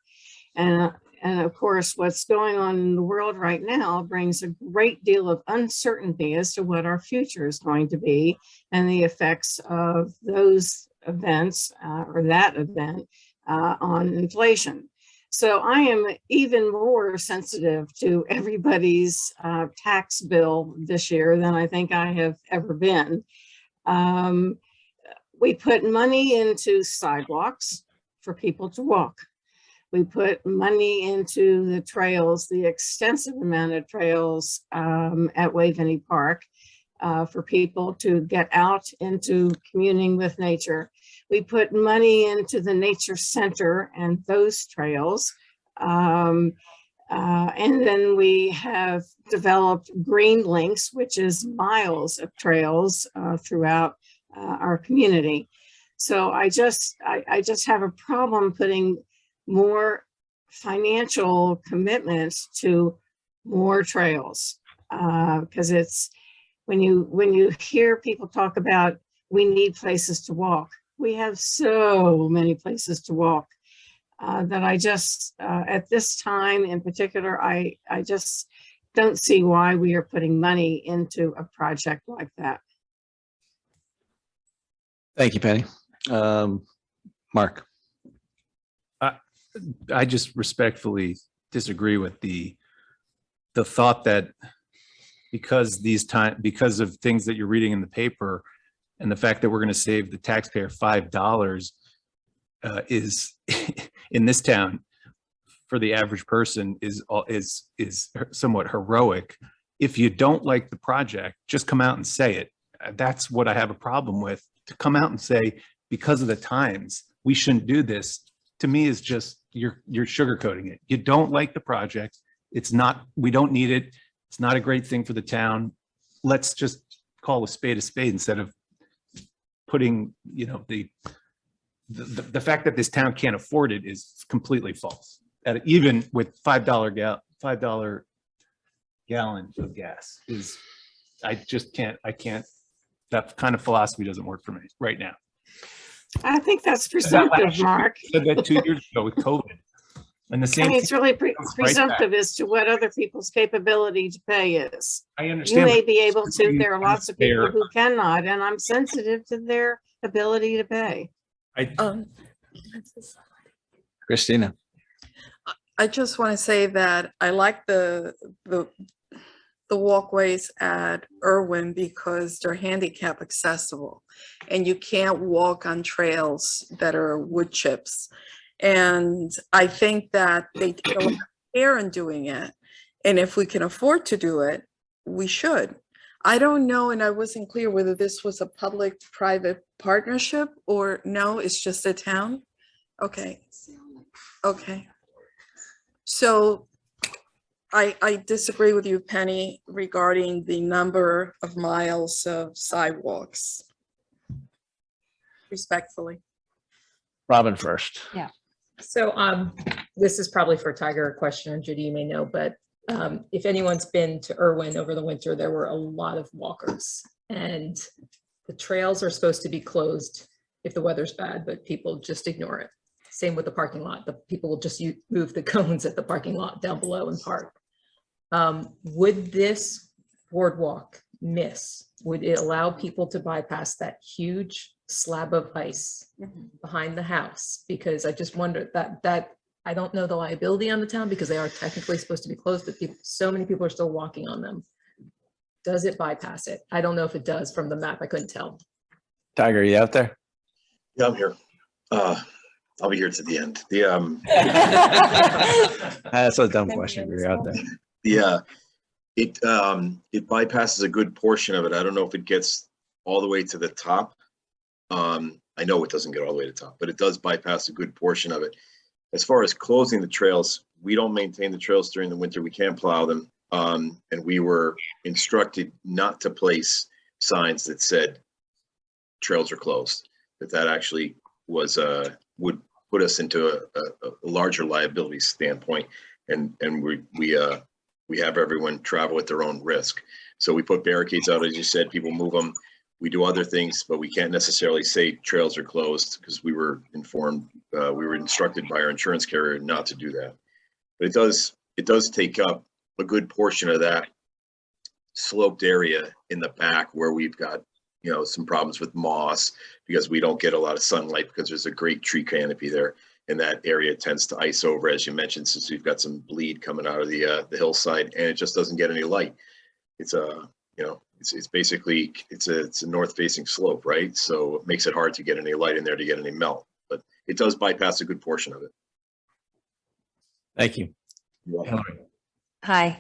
And of course, what's going on in the world right now brings a great deal of uncertainty as to what our future is going to be and the effects of those events or that event on inflation. So I am even more sensitive to everybody's tax bill this year than I think I have ever been. We put money into sidewalks for people to walk. We put money into the trails, the extensive amount of trails at Waveney Park for people to get out into communing with nature. We put money into the nature center and those trails. And then we have developed Green Links, which is miles of trails throughout our community. So I just have a problem putting more financial commitments to more trails, because it's when you hear people talk about we need places to walk, we have so many places to walk that I just at this time in particular, I just don't see why we are putting money into a project like that. Thank you, Penny. Mark. I just respectfully disagree with the thought that because of things that you're reading in the paper and the fact that we're going to save the taxpayer $5 is in this town for the average person is somewhat heroic. If you don't like the project, just come out and say it. That's what I have a problem with. To come out and say, because of the times, we shouldn't do this, to me is just you're sugarcoating it. You don't like the project. It's not, we don't need it. It's not a great thing for the town. Let's just call a spade instead of putting, the fact that this town can't afford it is completely false. Even with $5 gallon of gas is, I can't, that kind of philosophy doesn't work for me right now. I think that's presumptive, Mark. I said that 2 years ago with COVID. And the same. I mean, it's really presumptive right as to what other people's capability to pay is. I understand. You may be able to, there are lots of people who cannot, and I'm sensitive to their ability to pay. Christina. I just want to say that I like the the walkways at Irwin because they're handicap accessible and you can't walk on trails that are wood chips. And I think that they take a lot of care in doing it. And if we can afford to do it, we should. I don't know, and I wasn't clear whether this was a public-private partnership or no, it's just a town? Okay. Okay. So I disagree with you, Penny, regarding the number of miles of sidewalks. Respectfully. Robin first. Yeah. So this is probably for Tiger a question, and Judy, you may know, but if anyone's been to Irwin over the winter, there were a lot of walkers, and the trails are supposed to be closed if the weather's bad, but people just ignore it. Same with the parking lot. The people will just move the cones at the parking lot down below and park. Would this boardwalk would it allow people to bypass that huge slab of ice behind the house? Because I just wonder that I don't know the liability on the town because they are technically supposed to be closed, but so many people are still walking on them. Does it bypass it? I don't know if it does from the map. I couldn't tell. Tiger, are you out there? Yeah, I'm here. I'll be here to the end. That's a dumb question. You're out there. It bypasses a good portion of it. I don't know if it gets all the way to the top. I know it doesn't get all the way to the top, but it does bypass a good portion of it. As far as closing the trails, we don't maintain the trails during the winter. We can't plow them. And we were instructed not to place signs that said trails are closed. That actually was would put us into a larger liability standpoint. And we have everyone travel at their own risk. So we put barricades out, as you said, people move them. We do other things, but we can't necessarily say trails are closed because we were informed, we were instructed by our insurance carrier not to do that. But it does take up a good portion of that sloped area in the back where we've got, some problems with moss because we don't get a lot of sunlight because there's a great tree canopy there. And that area tends to ice over, as you mentioned, since we've got some bleed coming out of the hillside, and it just doesn't get any light. It's it's basically a north facing slope, right? So it makes it hard to get any light in there to get any melt, but it does bypass a good portion of it. Thank you. Hi.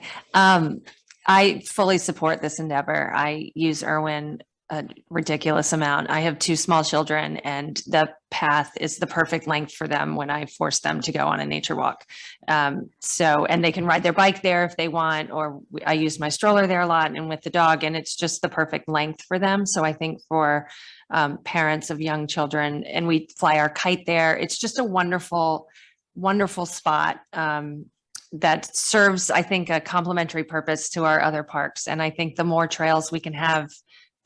I fully support this endeavor. I use Irwin a ridiculous amount. I have 2 small children, and the path is the perfect length for them when I force them to go on a nature walk. And they can ride their bike there if they want, or I use my stroller there a lot and with the dog, and it's just the perfect length for them. So I think for parents of young children, and we fly our kite there, it's just a wonderful, wonderful spot. That serves, I think, a complementary purpose to our other parks. And I think the more trails we can have,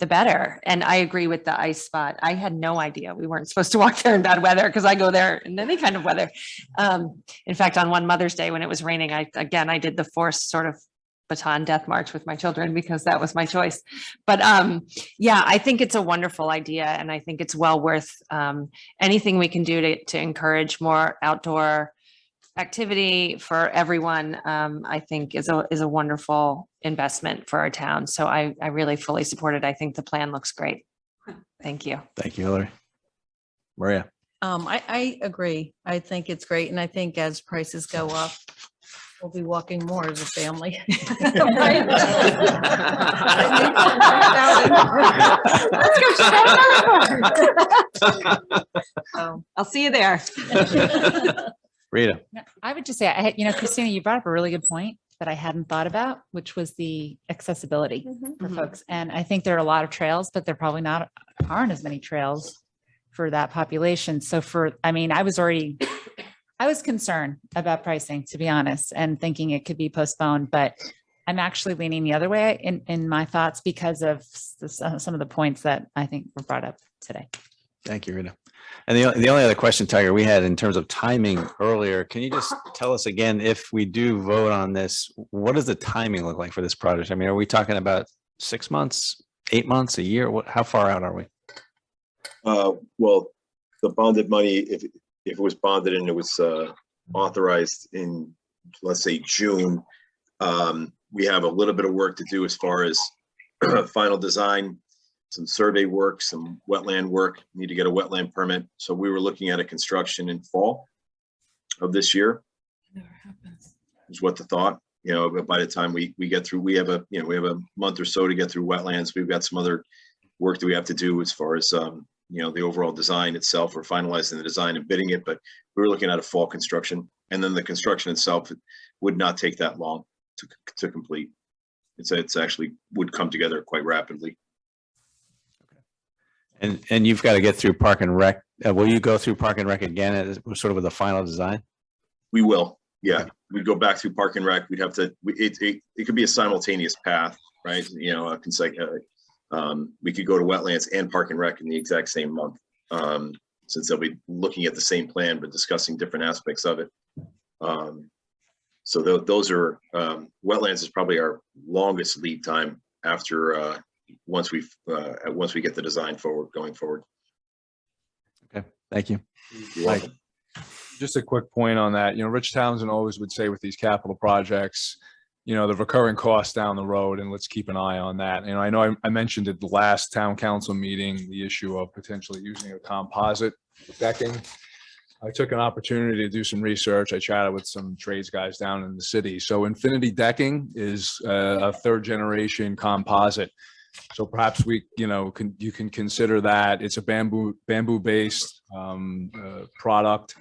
the better. And I agree with the ice spot. I had no idea we weren't supposed to walk there in bad weather because I go there in any kind of weather. In fact, on one Mother's Day when it was raining, I did the forced sort of baton death march with my children because that was my choice. But I think it's a wonderful idea, and I think it's well worth anything we can do to encourage more outdoor activity for everyone. I think is a wonderful investment for our town. So I really fully support it. I think the plan looks great. Thank you. Thank you, Hillary. Maria. I agree. I think it's great. And I think as prices go up, we'll be walking more as a family. I'll see you there. Rita. I would just say, Christina, you brought up a really good point that I hadn't thought about, which was the accessibility for folks. And I think there are a lot of trails, but there probably aren't as many trails for that population. So I was concerned about pricing, to be honest, and thinking it could be postponed, but I'm actually leaning the other way in my thoughts because of some of the points that I think were brought up today. Thank you, Rita. And the only other question, Tiger, we had in terms of timing earlier, can you just tell us again, if we do vote on this, what does the timing look like for this project? I mean, are we talking about 6 months, 8 months, a year? How far out are we? Well, the bonded money, if it was bonded and it was authorized in, let's say, June, we have a little bit of work to do as far as final design, some survey work, some wetland work, need to get a wetland permit. So we were looking at a construction in fall of this year. Is what the thought, but by the time we get through, we have a month or so to get through wetlands. We've got some other work that we have to do as far as, the overall design itself. We're finalizing the design and bidding it, but we were looking at a fall construction, and then the construction itself would not take that long to complete. It's actually would come together quite rapidly. And you've got to get through Park and Rec. Will you go through Park and Rec again, sort of with a final design? We will. Yeah, we'd go back through Park and Rec. We'd have to. It could be a simultaneous path, right? We could go to wetlands and Park and Rec in the exact same month, since they'll be looking at the same plan but discussing different aspects of it. So those are wetlands is probably our longest lead time after once we get the design going forward. Okay, thank you. You're welcome. Just a quick point on that. Rich Townsend always would say with these capital projects, the recurring costs down the road, and let's keep an eye on that. I know I mentioned at the last town council meeting the issue of potentially using a composite decking. I took an opportunity to do some research. I chatted with some trades guys down in the city. So Infinity Decking is a third generation composite. So perhaps you can consider that. It's a bamboo based product.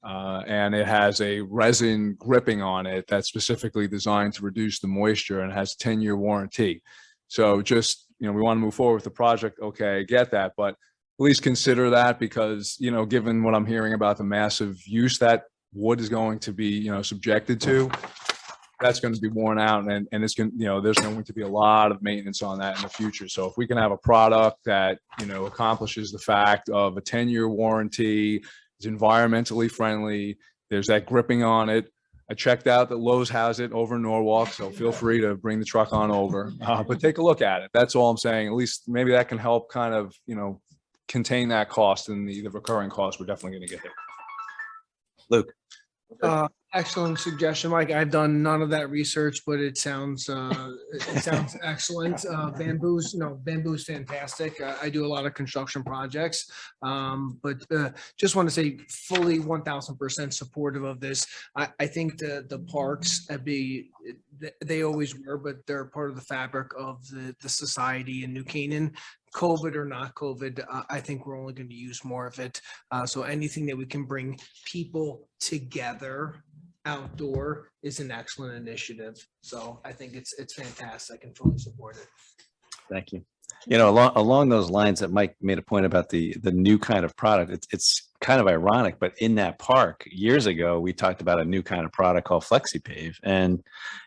And it has a resin gripping on it that's specifically designed to reduce the moisture and has 10-year warranty. So just, we want to move forward with the project. Okay, I get that, but at least consider that because, given what I'm hearing about the massive use that wood is going to be, subjected to, that's going to be worn out and it's going to, there's going to be a lot of maintenance on that in the future. So if we can have a product that, accomplishes the fact of a 10-year warranty, it's environmentally friendly, there's that gripping on it. I checked out that Lowe's has it over in Norwalk, so feel free to bring the truck on over, but take a look at it. That's all I'm saying. At least maybe that can help kind of, contain that cost and the recurring cost we're definitely going to get hit. Luke. Excellent suggestion, Mike. I've done none of that research, but it sounds excellent. Bamboo's fantastic. I do a lot of construction projects, but just want to say fully 1000% supportive of this. I think the parks they always were, but they're part of the fabric of the society in New Canaan. COVID or not COVID, I think we're only going to use more of it. So anything that we can bring people together outdoor is an excellent initiative. So I think it's fantastic and fully support it. Thank you. Along those lines that Mike made a point about the new kind of product, it's kind of ironic, but in that park years ago, we talked about a new kind of product called FlexiPave. And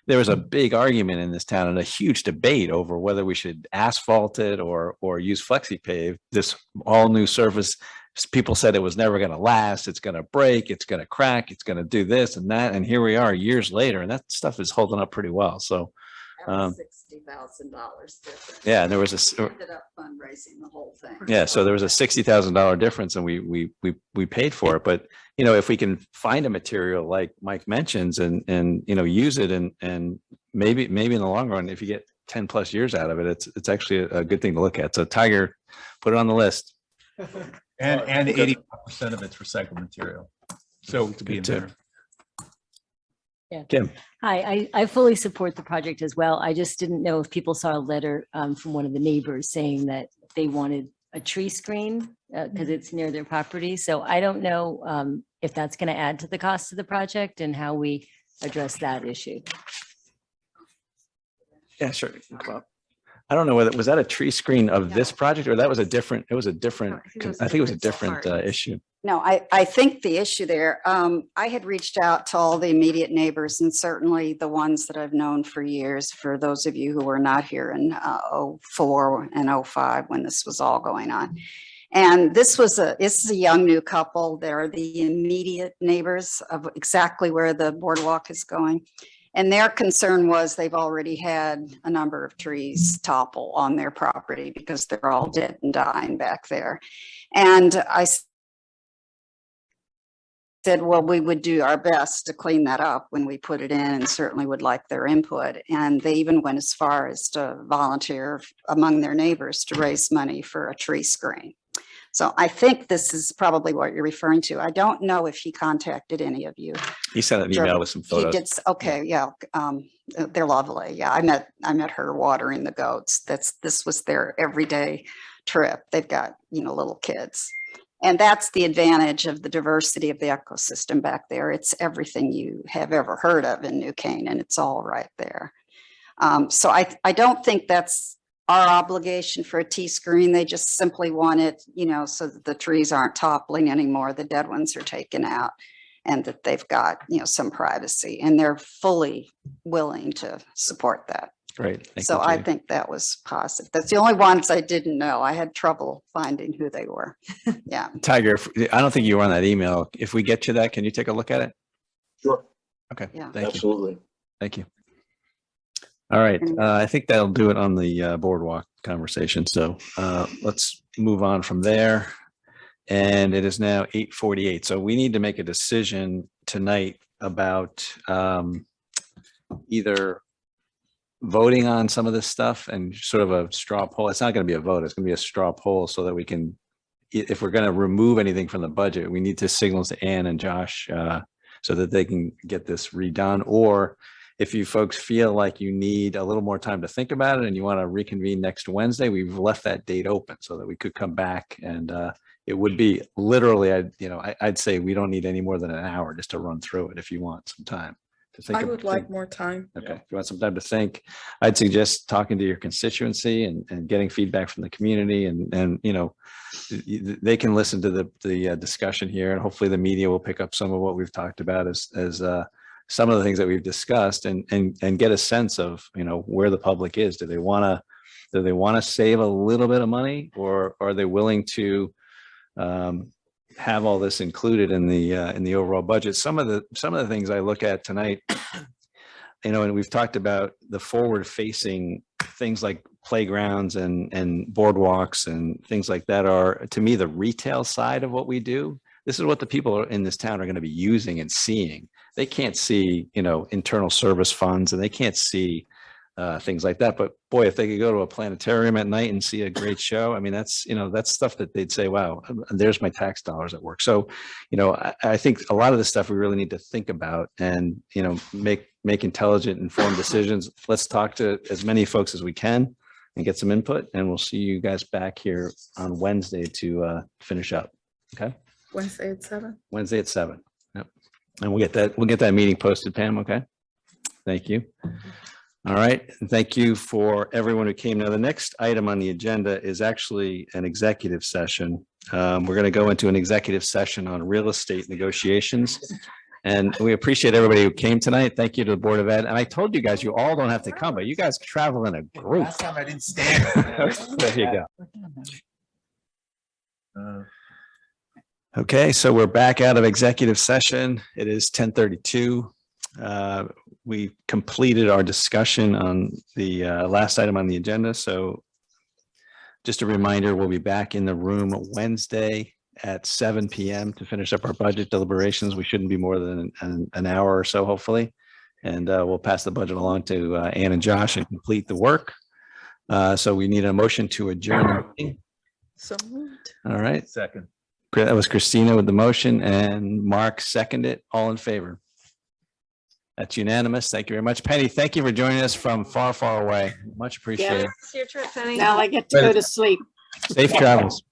there was a big argument in this town and a huge debate over whether we should asphalt it or use FlexiPave, this all new surface. People said it was never going to last. It's going to break. It's going to crack. It's going to do this and that. And here we are years later, and that stuff is holding up pretty well. So $60,000 difference. Yeah, there was Ended up fundraising the whole thing. Yeah, so there was a $60,000 difference, and we paid for it. But if we can find a material like Mike mentions, and use it, and maybe in the long run, if you get 10 plus years out of it, it's actually a good thing to look at. So Tiger, put it on the list. And 85% of it's recycled material. So to be in there. Yeah. Kim. Hi, I fully support the project as well. I just didn't know if people saw a letter from one of the neighbors saying that they wanted a tree screen because it's near their property. So I don't know if that's going to add to the cost of the project and how we address that issue. Yeah, sure. Well, I don't know whether was that a tree screen of this project or that was a different. It was a different. I think it was a different issue. No, I think the issue there, I had reached out to all the immediate neighbors and certainly the ones that I've known for years, for those of you who were not here in 04 and 05 when this was all going on. And this is a young new couple. They're the immediate neighbors of exactly where the boardwalk is going. And their concern was they've already had a number of trees topple on their property because they're all dead and dying back there. And I said, well, we would do our best to clean that up when we put it in and certainly would like their input. And they even went as far as to volunteer among their neighbors to raise money for a tree screen. So I think this is probably what you're referring to. I don't know if he contacted any of you. He sent an email with some He photos. did, okay, yeah, they're lovely. Yeah, I met her watering the goats. This was their everyday trip. They've got, little kids. And that's the advantage of the diversity of the ecosystem back there. It's everything you have ever heard of in New Canaan. It's all right there. So I don't think that's our obligation for a T-screen. They just simply want it, so that the trees aren't toppling anymore. The dead ones are taken out and that they've got, some privacy, and they're fully willing to support that. Great. Thank So you, I Judy. think that was positive. That's the only ones I didn't know. I had trouble finding who they were. Yeah. Tiger, I don't think you were on that email. If we get you that, can you take a look at it? Sure. Okay. Yeah. Thank you. Absolutely. Thank you. All right. I think that'll do it on the boardwalk conversation. So let's move on from there. And it is now 8:48. So we need to make a decision tonight about either voting on some of this stuff and sort of a straw poll. It's not going to be a vote. It's going to be a straw poll so that we can, if we're going to remove anything from the budget, we need to signal to Ann and Josh so that they can get this redone. Or if you folks feel like you need a little more time to think about it and you want to reconvene next Wednesday, we've left that date open so that we could come back, and it would be literally, I'd say we don't need any more than an hour just to run through it if you want some time to think. I would like more time. Okay, if you want some time to think, I'd suggest talking to your constituency and getting feedback from the community, and they can listen to the discussion here, and hopefully the media will pick up some of what we've talked about as some of the things that we've discussed, and get a sense of where the public is. Do they want to save a little bit of money, or are they willing to have all this included in the overall budget? Some of the things I look at tonight, and we've talked about the forward facing things like playgrounds and boardwalks and things like that are, to me, the retail side of what we do. This is what the people in this town are going to be using and seeing. They can't see, internal service funds, and they can't see things like that. But boy, if they could go to a planetarium at night and see a great show, I mean, that's stuff that they'd say, wow, there's my tax dollars at work. So, I think a lot of the stuff we really need to think about and, make intelligent, informed decisions. Let's talk to as many folks as we can and get some input, and we'll see you guys back here on Wednesday to finish up. Okay. Wednesday at 7. Wednesday at 7. Yep. And we'll get that meeting posted, Pam. Okay. Thank you. All right. Thank you for everyone who came. Now, the next item on the agenda is actually an executive session. We're going to go into an executive session on real estate negotiations. And we appreciate everybody who came tonight. Thank you to the Board of Ed. And I told you guys, you all don't have to come, but you guys travel in a group. Last time I didn't stand. There you go. Okay, so we're back out of executive session. It is 10:32. We completed our discussion on the last item on the agenda. So just a reminder, we'll be back in the room Wednesday at 7 p.m. to finish up our budget deliberations. We shouldn't be more than an hour or so, hopefully. And we'll pass the budget along to Ann and Josh and complete the work. So we need a motion to adjourn the meeting. So moved. All right. Second. That was Christina with the motion, and Mark seconded it. All in favor? That's unanimous. Thank you very much. Penny, thank you for joining us from far, far away. Much appreciated. Now I get to go to sleep. Safe travels.